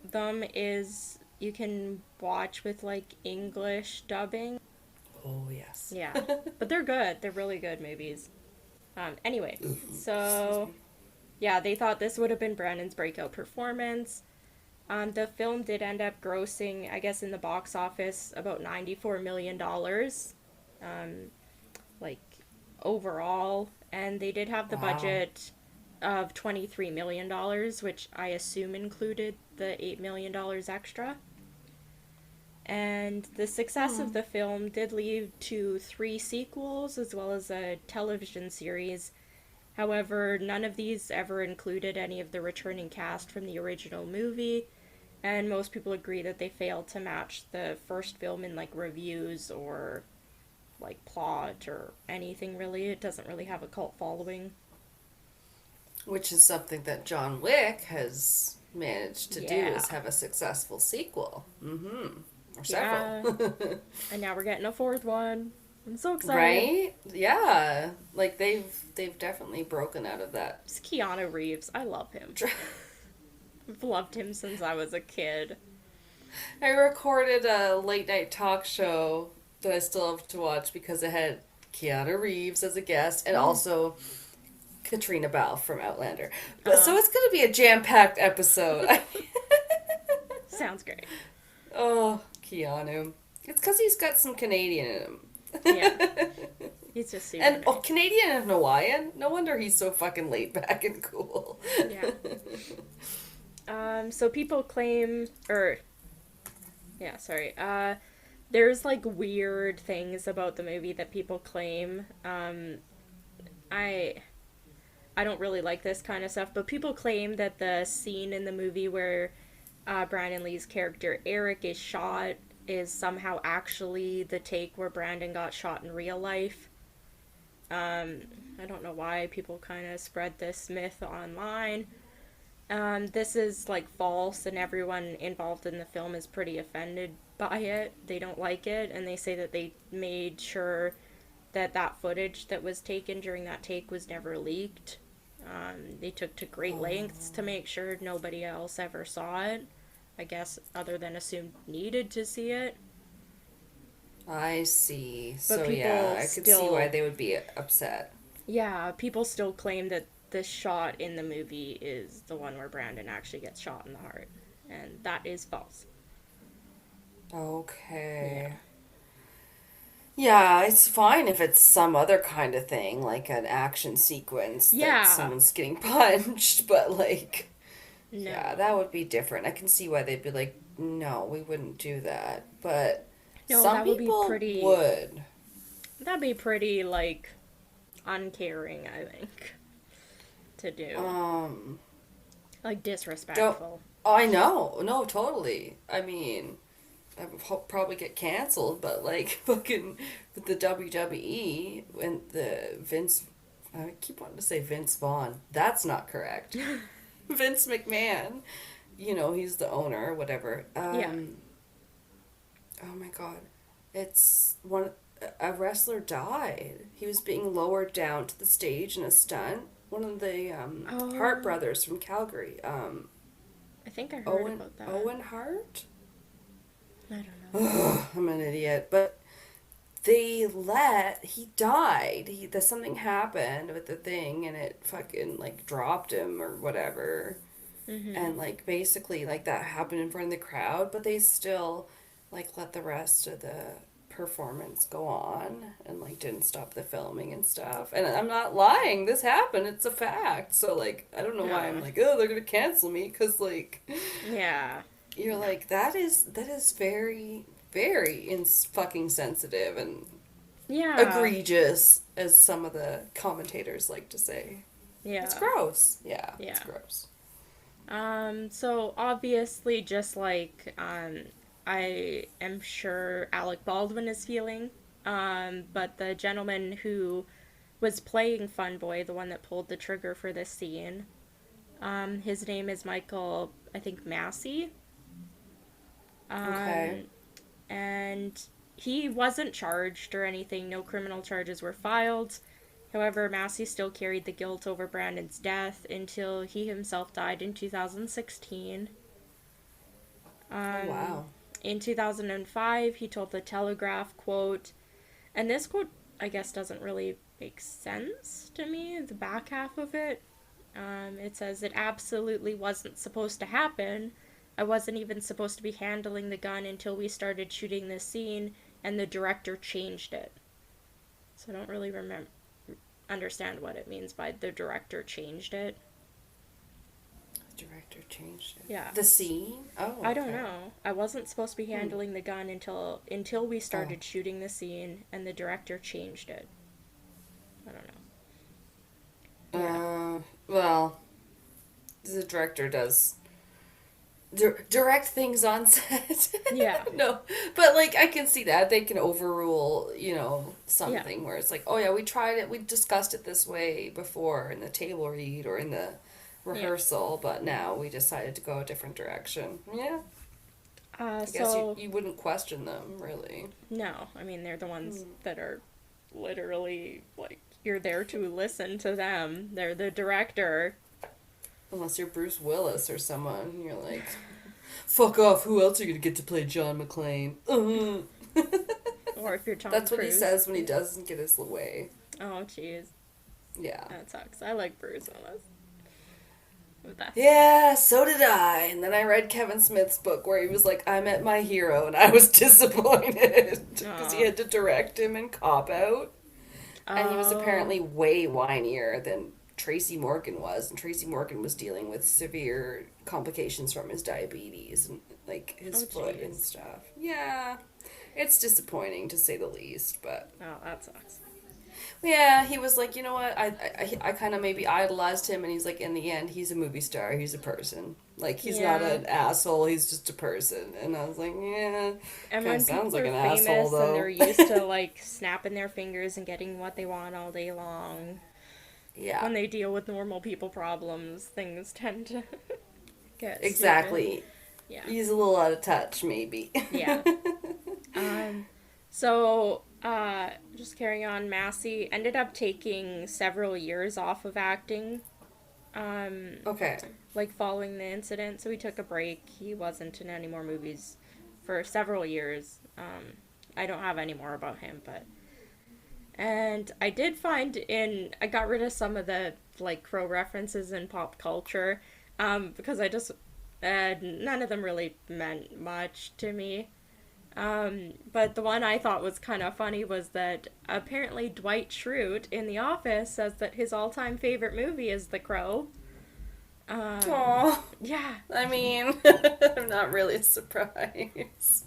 them is you can watch with like English dubbing. Oh, yes. Yeah. But they're good. They're really good movies. Anyway, Excuse so me. yeah, they thought this would have been Brandon's breakout performance. The film did end up grossing, I guess, in the box office about $94 million, like overall, and they did have the Wow. budget of $23 million, which I assume included the $8 million extra. And the success of Hmm. the film did lead to three sequels as well as a television series. However, none of these ever included any of the returning cast from the original movie, and most people agree that they failed to match the first film in like reviews or like plot or anything really. It doesn't really have a cult following. Which is something that John Wick has managed to do Yeah. is have a successful sequel. Mm-hmm. Or several. Yeah. And now we're getting a fourth one. I'm so excited. Right? Yeah. Like they've definitely broken out of that. It's Keanu Reeves. I love him. I've loved him since I was a kid. I recorded a late night talk show that I still have to watch because it had Keanu Reeves as a guest and also Katrina Balfe from Outlander. But Uh, so it's going to be a jam-packed episode. Sounds great. Oh, Keanu. It's because he's got some Canadian in him. Yeah. He's just super And oh, nice. Canadian and Hawaiian. No wonder he's so fucking laid back and cool. Yeah. So people claim, or yeah, sorry. There's like weird things about the movie that people claim. I I don't really like this kind of stuff, but people claim that the scene in the movie where Brandon Lee's character Eric is shot is somehow actually the take where Brandon got shot in real life. I don't know why people kind of spread this myth online. This is like false, and everyone involved in the film is pretty offended by it. They don't like it, and they say that they made sure that that footage that was taken during that take was never leaked. They took to great lengths to make sure nobody else ever saw it. I guess other than assumed needed to see it. I see. But So yeah, people I could see why still, they would be upset. yeah, people still claim that the shot in the movie is the one where Brandon actually gets shot in the heart, and that is false. Yeah. Okay. Yeah, it's fine if it's some other kind of thing, like an action sequence that Yeah. someone's getting punched, but like, yeah, No. that would be different. I can see why they'd be like, no, we wouldn't do that. But No, some people would. that'd be pretty, like, uncaring, I think, to do. Um, Like, don't. disrespectful. I know. No, totally. I mean, I would probably get canceled, but like fucking with the WWE and the Vince, I keep wanting to say Vince Vaughn. That's not correct. Vince McMahon, he's the owner, whatever. Yeah. Oh my God, it's one. A wrestler died. He was being lowered down to the stage in a stunt. One of the Hart Oh, brothers from Calgary. I think I heard Owen about that. Owen Hart. I don't know. I'm an idiot, but he died. That something happened with the thing, and it fucking like dropped him or whatever, Mm-hmm. and like basically like that happened in front of the crowd, but they still like let the rest of the performance go on and like didn't stop the filming and stuff. And I'm not lying. This happened. It's a fact. So like I don't know why I'm No. like, oh, they're gonna cancel me because like Yeah. you're like that is very very fucking sensitive and Yeah. egregious, as some of the commentators like to say. It's Yeah. gross. Yeah, it's Yeah. gross. So obviously, just like, I am sure Alec Baldwin is feeling, but the gentleman who was playing Fun Boy, the one that pulled the trigger for this scene, his name is Michael, I think, Massey. Okay. Um, and he wasn't charged or anything. No criminal charges were filed. However, Massey still carried the guilt over Brandon's death until he himself died in 2016. Oh Um, wow. in 2005, he told the Telegraph, quote, and this quote, I guess, doesn't really make sense to me, the back half of it. It says, it absolutely wasn't supposed to happen. I wasn't even supposed to be handling the gun until we started shooting this scene, and the director changed it. So I don't really understand what it means by the director changed it. The director changed it. Yeah. The scene? Oh, I don't okay. know. I wasn't supposed to be Hmm. handling the gun until we Oh. started shooting the scene and the director changed it. I don't know. Yeah. Well, the director does direct things on set. Yeah. No, but like I can see that they can overrule, Yeah. something where it's like, oh yeah, we tried it, we discussed it this way before in the table read or in the Yeah. rehearsal, but now we decided to go a different direction. Yeah, I guess you, So you wouldn't question them really. no, I mean they're the ones Hmm. that are literally like you're there to listen to them. They're the director. Unless you're Bruce Willis or someone, you're like, fuck off. Who else are you gonna get to play John McClane? Or if you're Tom That's what he Cruise. says when he doesn't get his way. Oh jeez. Yeah. That sucks. I like Bruce Willis. But that's Yeah, so did I. And then I read Kevin Smith's book where he was like, I met my hero, and I was disappointed because he oh. had to direct him in Cop Out. And he was Oh. apparently way whinier than Tracy Morgan was. And Tracy Morgan was dealing with severe complications from his diabetes and like his Oh foot and jeez. stuff. Yeah, it's disappointing to say the least, but Oh, that sucks. yeah, he was like, you know what? I kind of maybe idolized him, and he's like, in the end, he's a movie star. He's a person. Like, he's not Yeah. an asshole. He's just a person. And I was like, yeah, And kind of when sounds people like are an asshole, famous and they're though. used to like snapping their fingers and getting what they want all day long, Yeah, when they deal with normal people problems, things tend to get stupid. exactly. Yeah. He's a little out of touch, maybe. Yeah. So, just carrying on, Massey ended up taking several years off of acting, Okay. like following the incident. So he took a break. He wasn't in any more movies for several years. I don't have any more about him, but And I got rid of some of the, like, crow references in pop culture, because none of them really meant much to me. But the one I thought was kind of funny was that apparently Dwight Schrute in The Office says that his all-time favorite movie is The Crow. Aw. Yeah. I mean, I'm not really surprised.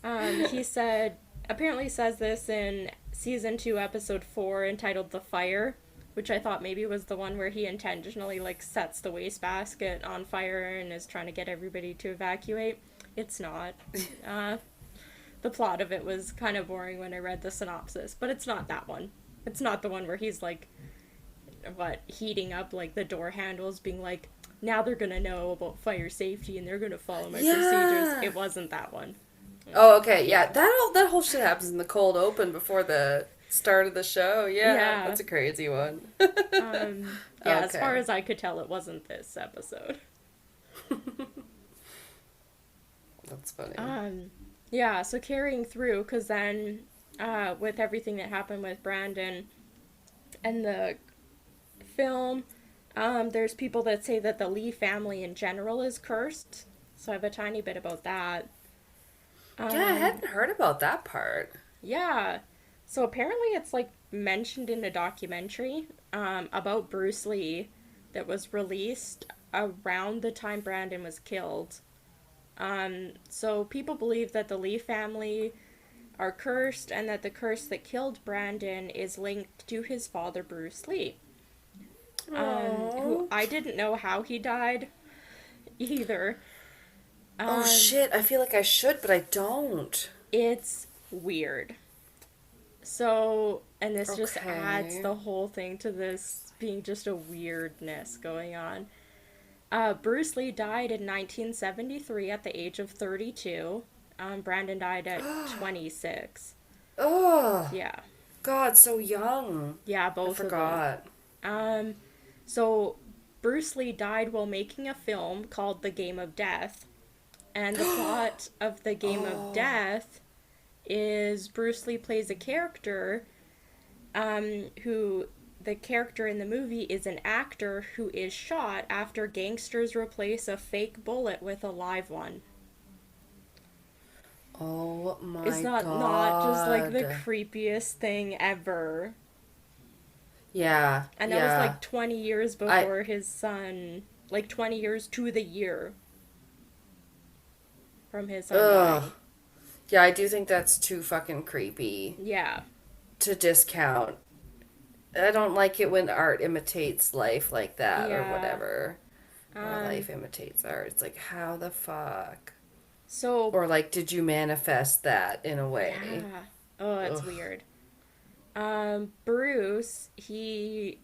He said, apparently says this in season 2, episode 4, entitled The Fire, which I thought maybe was the one where he intentionally, like, sets the wastebasket on fire and is trying to get everybody to evacuate. It's not. The plot of it was kind of boring when I read the synopsis, but it's not that one. It's not the one where he's, like, heating up, like, the door handles, being like, now they're gonna know about fire safety and they're gonna follow my procedures. It wasn't that one. Oh, okay, yeah. That whole shit happens in the cold open before the start of the show. Yeah. That's a crazy one. As far as I could tell, it wasn't this episode. That's funny. Yeah, so carrying through, because then, with everything that happened with Brandon and the film, there's people that say that the Lee family in general is cursed. So I have a tiny bit about that. Yeah, I hadn't heard about that part. Yeah. So apparently it's, like, mentioned in a documentary about Bruce Lee that was released around the time Brandon was killed. So people believe that the Lee family are cursed and that the curse that killed Brandon is linked to his father, Bruce Lee. Who I didn't know how he died either. Oh shit, I feel like I should, but I don't. It's weird. So, and this just adds the whole thing to this being just a weirdness going on. Bruce Lee died in 1973 at the age of 32. Brandon died at 26. Oh. Yeah. God, so young. Yeah, both I forgot. of them. So Bruce Lee died while making a film called The Game of Death. And the plot of The Game of Death is Bruce Lee plays a character who the character in the movie is an actor who is shot after gangsters replace a fake bullet with a live one. Oh my god. Is that not just, like, the creepiest thing ever? Yeah. And that was, like, 20 years before his son, like, 20 years to the year from his son dying. Yeah, I do think that's too fucking creepy. Yeah. To discount. I don't like it when art imitates life like that or whatever. Or life imitates art. It's like, how the fuck? So. Or, like, did you manifest that in a way? Yeah. Oh, it's weird. Bruce, he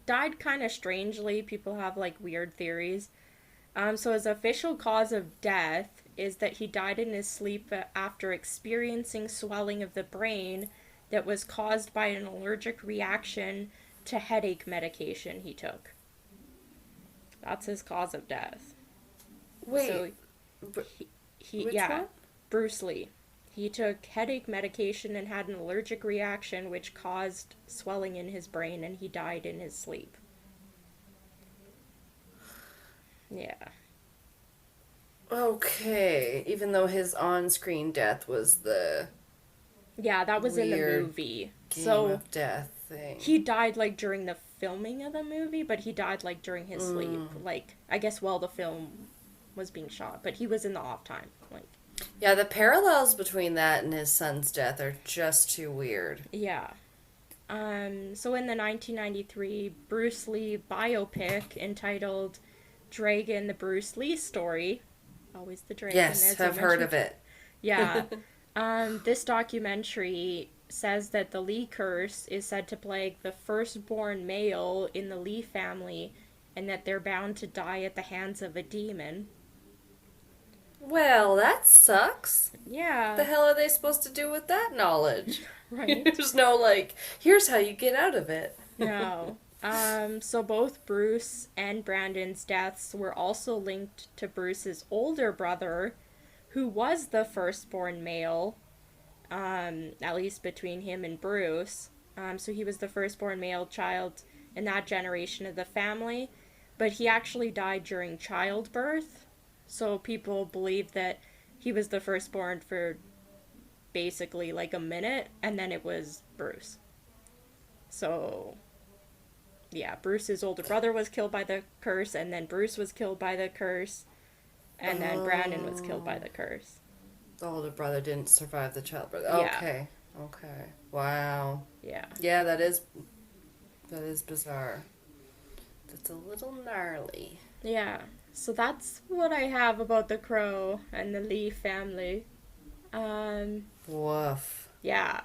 died kind of strangely. People have, like, weird theories. So his official cause of death is that he died in his sleep after experiencing swelling of the brain that was caused by an allergic reaction to headache medication he took. That's his cause of death. Wait. So which one? Bruce Lee. He took headache medication and had an allergic reaction which caused swelling in his brain, and he died in his sleep. Yeah. Okay. Even though his on-screen death was the... Yeah, that was in the movie. Game of Death thing. He died, like, during the filming of the movie, but he died, like, during his sleep. Like, I guess while the film was being shot, but he was in the off time. Like, yeah, the parallels between that and his son's death are just too weird. Yeah. So in the 1993 Bruce Lee biopic entitled Dragon, the Bruce Lee Story, always the dragon. Yes, I've heard of it. Yeah. This documentary says that the Lee curse is said to plague the firstborn male in the Lee family and that they're bound to die at the hands of a demon. Well, that sucks. Yeah. What the hell are they supposed to do with that knowledge? Right. There's no, like, here's how you get out of it. No. So both Bruce and Brandon's deaths were also linked to Bruce's older brother, who was the firstborn male, at least between him and Bruce. So he was the firstborn male child in that generation of the family, but he actually died during childbirth. So people believe that he was the firstborn for basically like a minute, and then it was Bruce. So, yeah, Bruce's older brother was killed by the curse, and then Bruce was killed by the curse, and then Brandon was killed by Oh, the curse. the older brother didn't survive the childbirth. Yeah, Okay. Okay. Wow. yeah, Yeah, that is bizarre. That's a little gnarly. yeah. So that's what I have about the Crow and the Lee family. Um, Woof. yeah,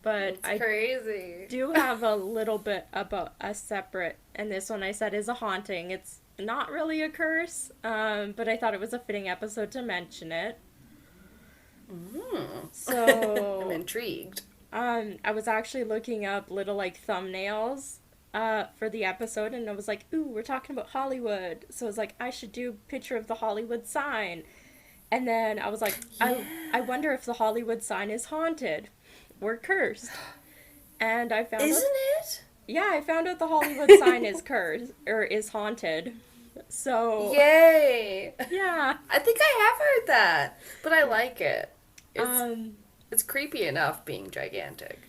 but That's I crazy. do have a little bit about a separate, and this one I said is a haunting. It's not really a curse, but I thought it was a fitting episode to mention it. I'm So, intrigued. I was actually looking up little like thumbnails for the episode, and I was like, ooh, we're talking about Hollywood. So I was like, I should do a picture of the Hollywood sign. And then I was like, Yeah. I wonder if the Hollywood sign is haunted or cursed. And I found out, Isn't it? yeah, I found out the Hollywood sign is cursed or is haunted. So, Yay! yeah. I think I have heard that, but I like it. It's Um, it's creepy enough being gigantic.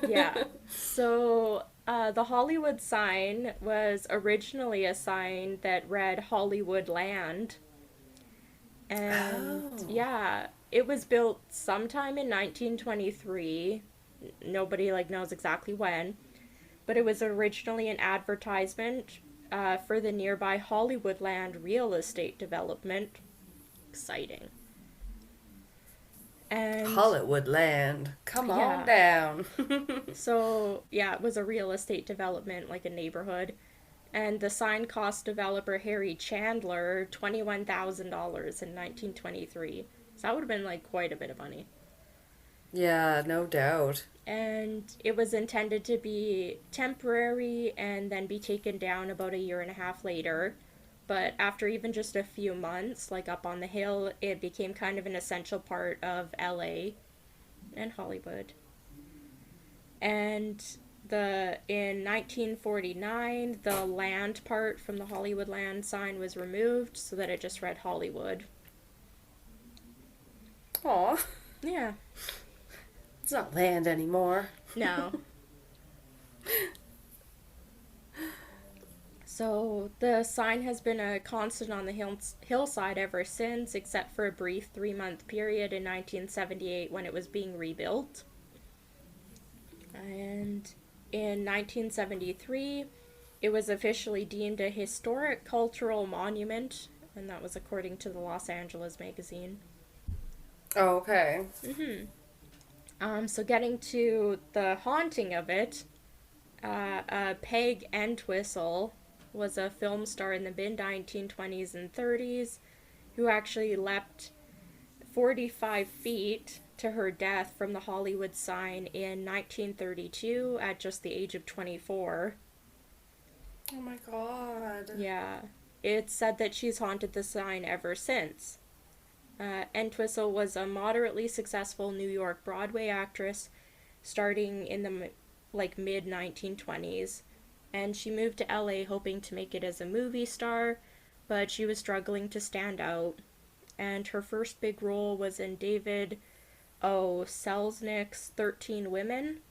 yeah. So, the Hollywood sign was originally a sign that read Hollywood Land. And Oh. yeah, it was built sometime in 1923. Nobody like knows exactly when, but it was originally an advertisement for the nearby Hollywoodland real estate development. Exciting. And Hollywood land. Come on yeah, down. so yeah, it was a real estate development, like a neighborhood. And the sign cost developer Harry Chandler $21,000 in 1923. So that would have been like quite a bit of money. Yeah, no doubt. And it was intended to be temporary and then be taken down about a year and a half later. But after even just a few months, like up on the hill, it became kind of an essential part of LA and Hollywood. And the in 1949, the land part from the Hollywood land sign was removed so that it just read Hollywood. Aw, Yeah. it's not land anymore. No. So the sign has been a constant on the hillside ever since, except for a brief 3-month period in 1978 when it was being rebuilt. And in 1973, it was officially deemed a historic cultural monument, and that was according to the Los Angeles magazine. Oh, okay. So getting to the haunting of it, Peg Entwistle was a film star in the mid 1920s and 30s who actually leapt 45 feet to her death from the Hollywood sign in 1932 at just the age of 24. Oh my god. Yeah. It's said that she's haunted the sign ever since. Entwistle was a moderately successful New York Broadway actress starting in the like mid 1920s, and she moved to LA hoping to make it as a movie star, but she was struggling to stand out. And her first big role was in David O. Selznick's 13 Women,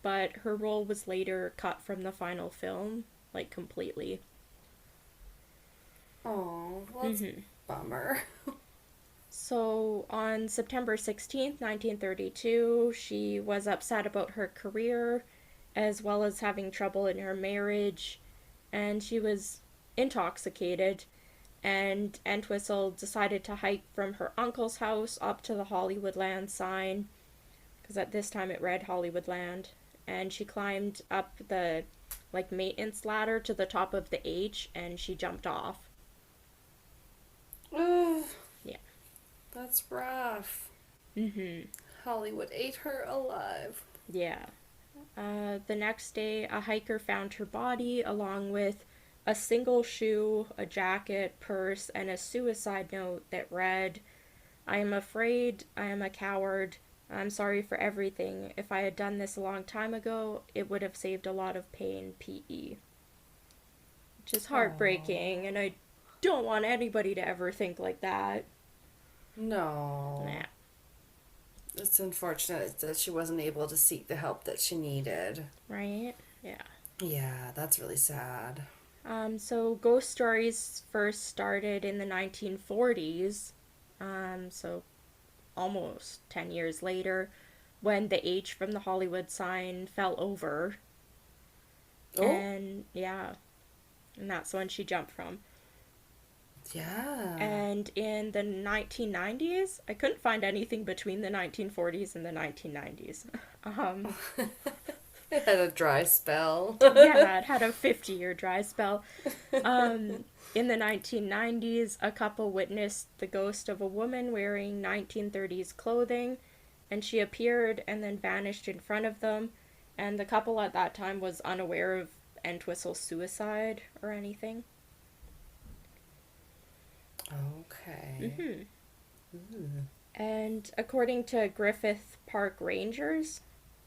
but her role was later cut from the final film, like completely. Oh, well, that's a bummer. So on September 16th, 1932, she was upset about her career as well as having trouble in her marriage, and she was intoxicated. And Entwistle decided to hike from her uncle's house up to the Hollywoodland sign, because at this time it read Hollywoodland. And she climbed up the like maintenance ladder to the top of the H, and she jumped off. Ooh, Yeah. that's rough. Mm-hmm. Hollywood ate her alive. Yeah. The next day, a hiker found her body along with a single shoe, a jacket, purse, and a suicide note that read, I am afraid, I am a coward, I'm sorry for everything. If I had done this a long time ago, it would have saved a lot of pain, P.E. Which is Oh. heartbreaking, and I don't want anybody to ever think like that. No. Nah, It's unfortunate that she wasn't able to seek the help that she needed. right? Yeah. Yeah, that's really sad. So ghost stories first started in the 1940s, so almost 10 years later, when the H from the Hollywood sign fell over. Oh, And yeah, and that's when she jumped from. yeah. And in the 1990s, I couldn't find anything between the 1940s and the 1990s. Um, It had a dry spell. yeah, it had a 50-year dry spell. Um, in the 1990s, a couple witnessed the ghost of a woman wearing 1930s clothing, and she appeared and then vanished in front of them. And the couple at that time was unaware of Entwistle's suicide or anything. Okay. Mm-hmm. Ooh. And according to Griffith Park Rangers,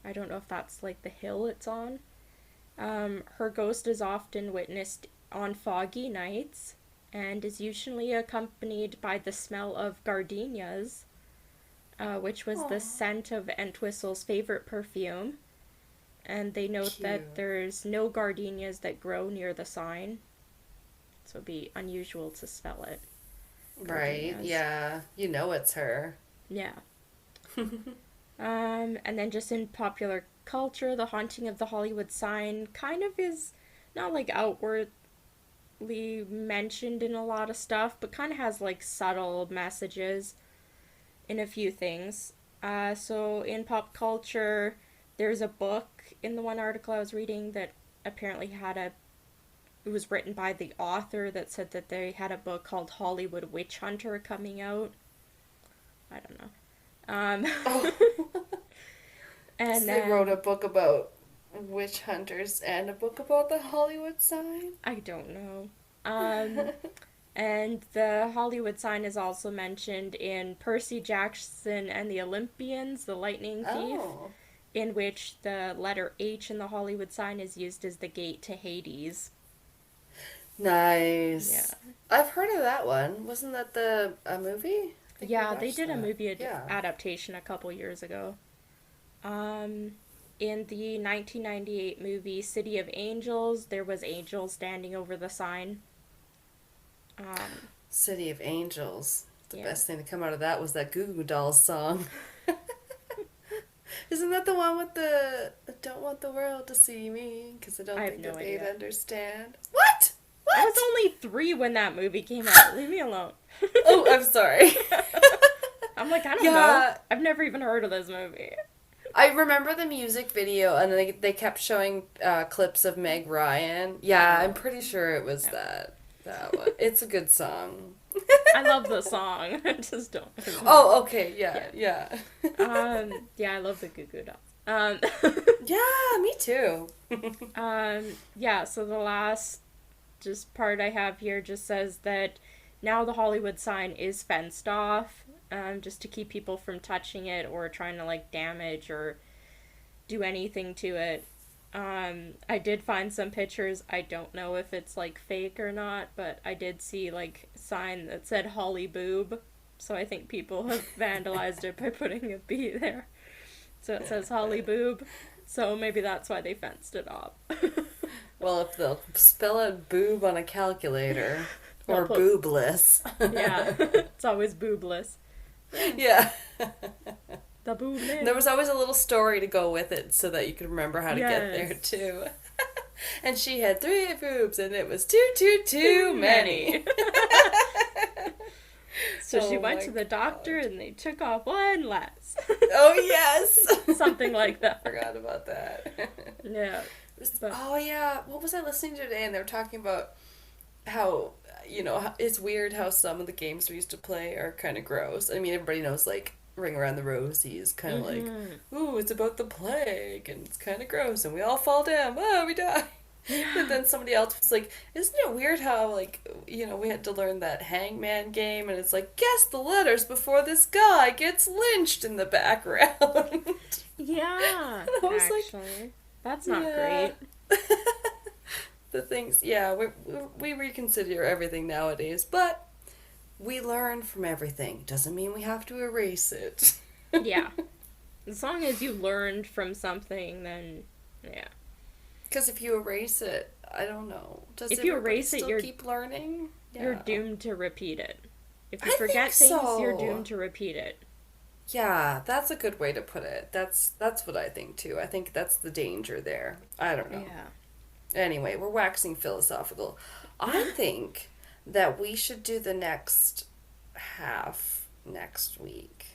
I don't know if that's like the hill it's on, her ghost is often witnessed on foggy nights and is usually accompanied by the smell of gardenias, which was the Oh, scent of Entwistle's favorite perfume. And they note cute. that there's no gardenias that grow near the sign, so it'd be unusual to smell it. Right, Gardenias. yeah. You know it's her. Yeah. And then just in popular culture, the haunting of the Hollywood sign kind of is not like outwardly mentioned in a lot of stuff, but kind of has like subtle messages in a few things. So in pop culture, there's a book in the one article I was reading that apparently had a it was written by the author that said that they had a book called Hollywood Witch Hunter coming out. I don't know. Oh, And so they wrote then a book about witch hunters and a book about the Hollywood sign? I don't know. Um, and the Hollywood sign is also mentioned in Percy Jackson and the Olympians, The Lightning Thief, Oh, in which the letter H in the Hollywood sign is used as the gate to Hades. Yeah. nice. I've heard of that one. Wasn't that the a movie? I think we Yeah, they watched did a that. movie Yeah. adaptation a couple years ago. Um, in the 1998 movie City of Angels, there was angels standing over the sign. Um, City of Angels. The yeah. best thing to come out of that was that Goo Goo Dolls song. Isn't that the one with the I don't want the world to see me because I I don't have think no that they'd idea. understand? What? I was What? only 3 when that movie came out. Leave me alone. Oh, I'm sorry. I'm like, I don't know. Yeah, I've never even heard of this movie. I remember the music video, and they kept showing clips of Meg Ryan. Yeah, I'm Oh, pretty sure it was yeah. that one. It's a good song. I love the song. I just don't know the movie. Oh, okay, yeah, Yeah. yeah. Yeah, I love the Goo Goo Dolls. Um, Yeah, me too. yeah, so the last just part I have here just says that now the Hollywood sign is fenced off, just to keep people from touching it or trying to like damage or do anything to it. I did find some pictures. I don't know if it's like fake or not, but I did see like a sign that said Holly Boob. So I think people have vandalized it by putting a B there. So it says Holly Boob. So maybe that's why they fenced it off. Well, if they'll spell out boob on a calculator They'll or put boobless. yeah, it's always boobless. Yeah. The boobless. There was always a little story to go with it so that you could remember how to get there Yes. too. And she had 3 boobs and it was too Too many. many. So she Oh went my to the doctor god. and they took off one less. Oh yes. Something like that. Forgot about that. Yeah. But Oh yeah, what was I listening to today? And they were talking about how it's weird how some of the games we used to play are kind of gross. I mean, everybody knows like Ring Around the Rosie is kind of like, mm-hmm. ooh, it's about the plague and it's kind of gross and we all fall down. Oh, we die. Yeah. But then somebody else was like, "Isn't it weird how like we had to learn that hangman game, and it's like guess the letters before this guy gets lynched in the background." And Yeah, I was like, actually. That's not "Yeah." great. The things, yeah, we reconsider everything nowadays, but we learn from everything. Doesn't mean we have to erase it. Yeah. As long as you learned from something, then yeah. Because if you erase it, I don't know. Does If you everybody erase it, still keep learning? you're Yeah. doomed to repeat it. If you I think forget things, you're so. doomed to repeat it. Yeah, that's a good way to put it. That's what I think too. I think that's the danger there. I don't know. Yeah. Anyway, we're waxing philosophical. I think that we should do the next half next week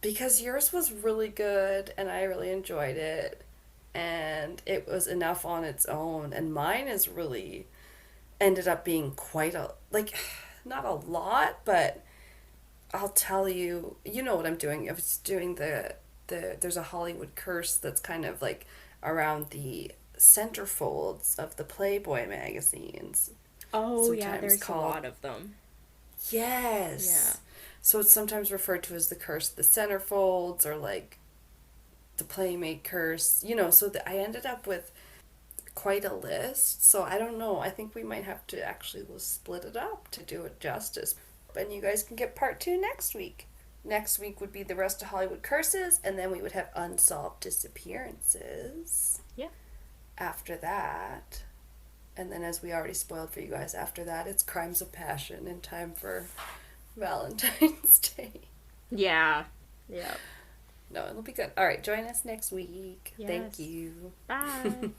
because yours was really good and I really enjoyed it and it was enough on its own, and mine is really ended up being quite a like not a lot, but I'll tell you, you know what I'm doing. I was doing there's a Hollywood curse that's kind of like around the centerfolds of the Playboy magazines. Oh, yeah, Sometimes there's a called lot of them. Yeah. yes. So it's sometimes referred to as the curse of the centerfolds or like the Playmate curse. So I ended up with quite a list. So I don't know. I think we might have to actually split it up to do it justice. And you guys can get part two next week. Next week would be the rest of Hollywood curses, and then we would have unsolved disappearances Yeah. after that. And then, as we already spoiled for you guys, after that, it's crimes of passion in time for Valentine's Day. Yeah. Yep. No, it'll be good. All right, join us next week. Thank Yes. you. Bye.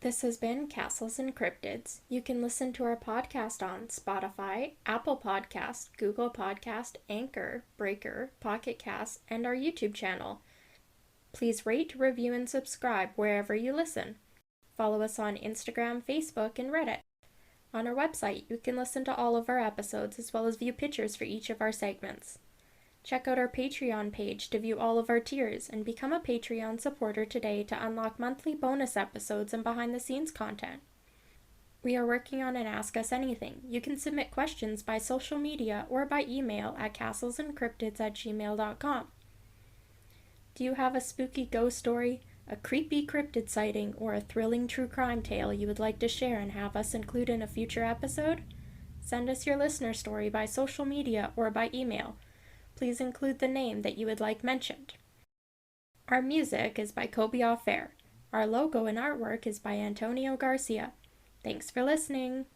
This has been Castles and Cryptids. You can listen to our podcast on Spotify, Apple Podcast, Google Podcast, Anchor, Breaker, Pocket Cast, and our YouTube channel. Please rate, review, and subscribe wherever you listen. Follow us on Instagram, Facebook, and Reddit. On our website, you can listen to all of our episodes as well as view pictures for each of our segments. Check out our Patreon page to view all of our tiers and become a Patreon supporter today to unlock monthly bonus episodes and behind-the-scenes content. We are working on an Ask Us Anything. You can submit questions by social media or by email at castlesandcryptids@gmail.com. Do you have a spooky ghost story, a creepy cryptid sighting, or a thrilling true crime tale you would like to share and have us include in a future episode? Send us your listener story by social media or by email. Please include the name that you would like mentioned. Our music is by Kobe Fair. Our logo and artwork is by Antonio Garcia. Thanks for listening.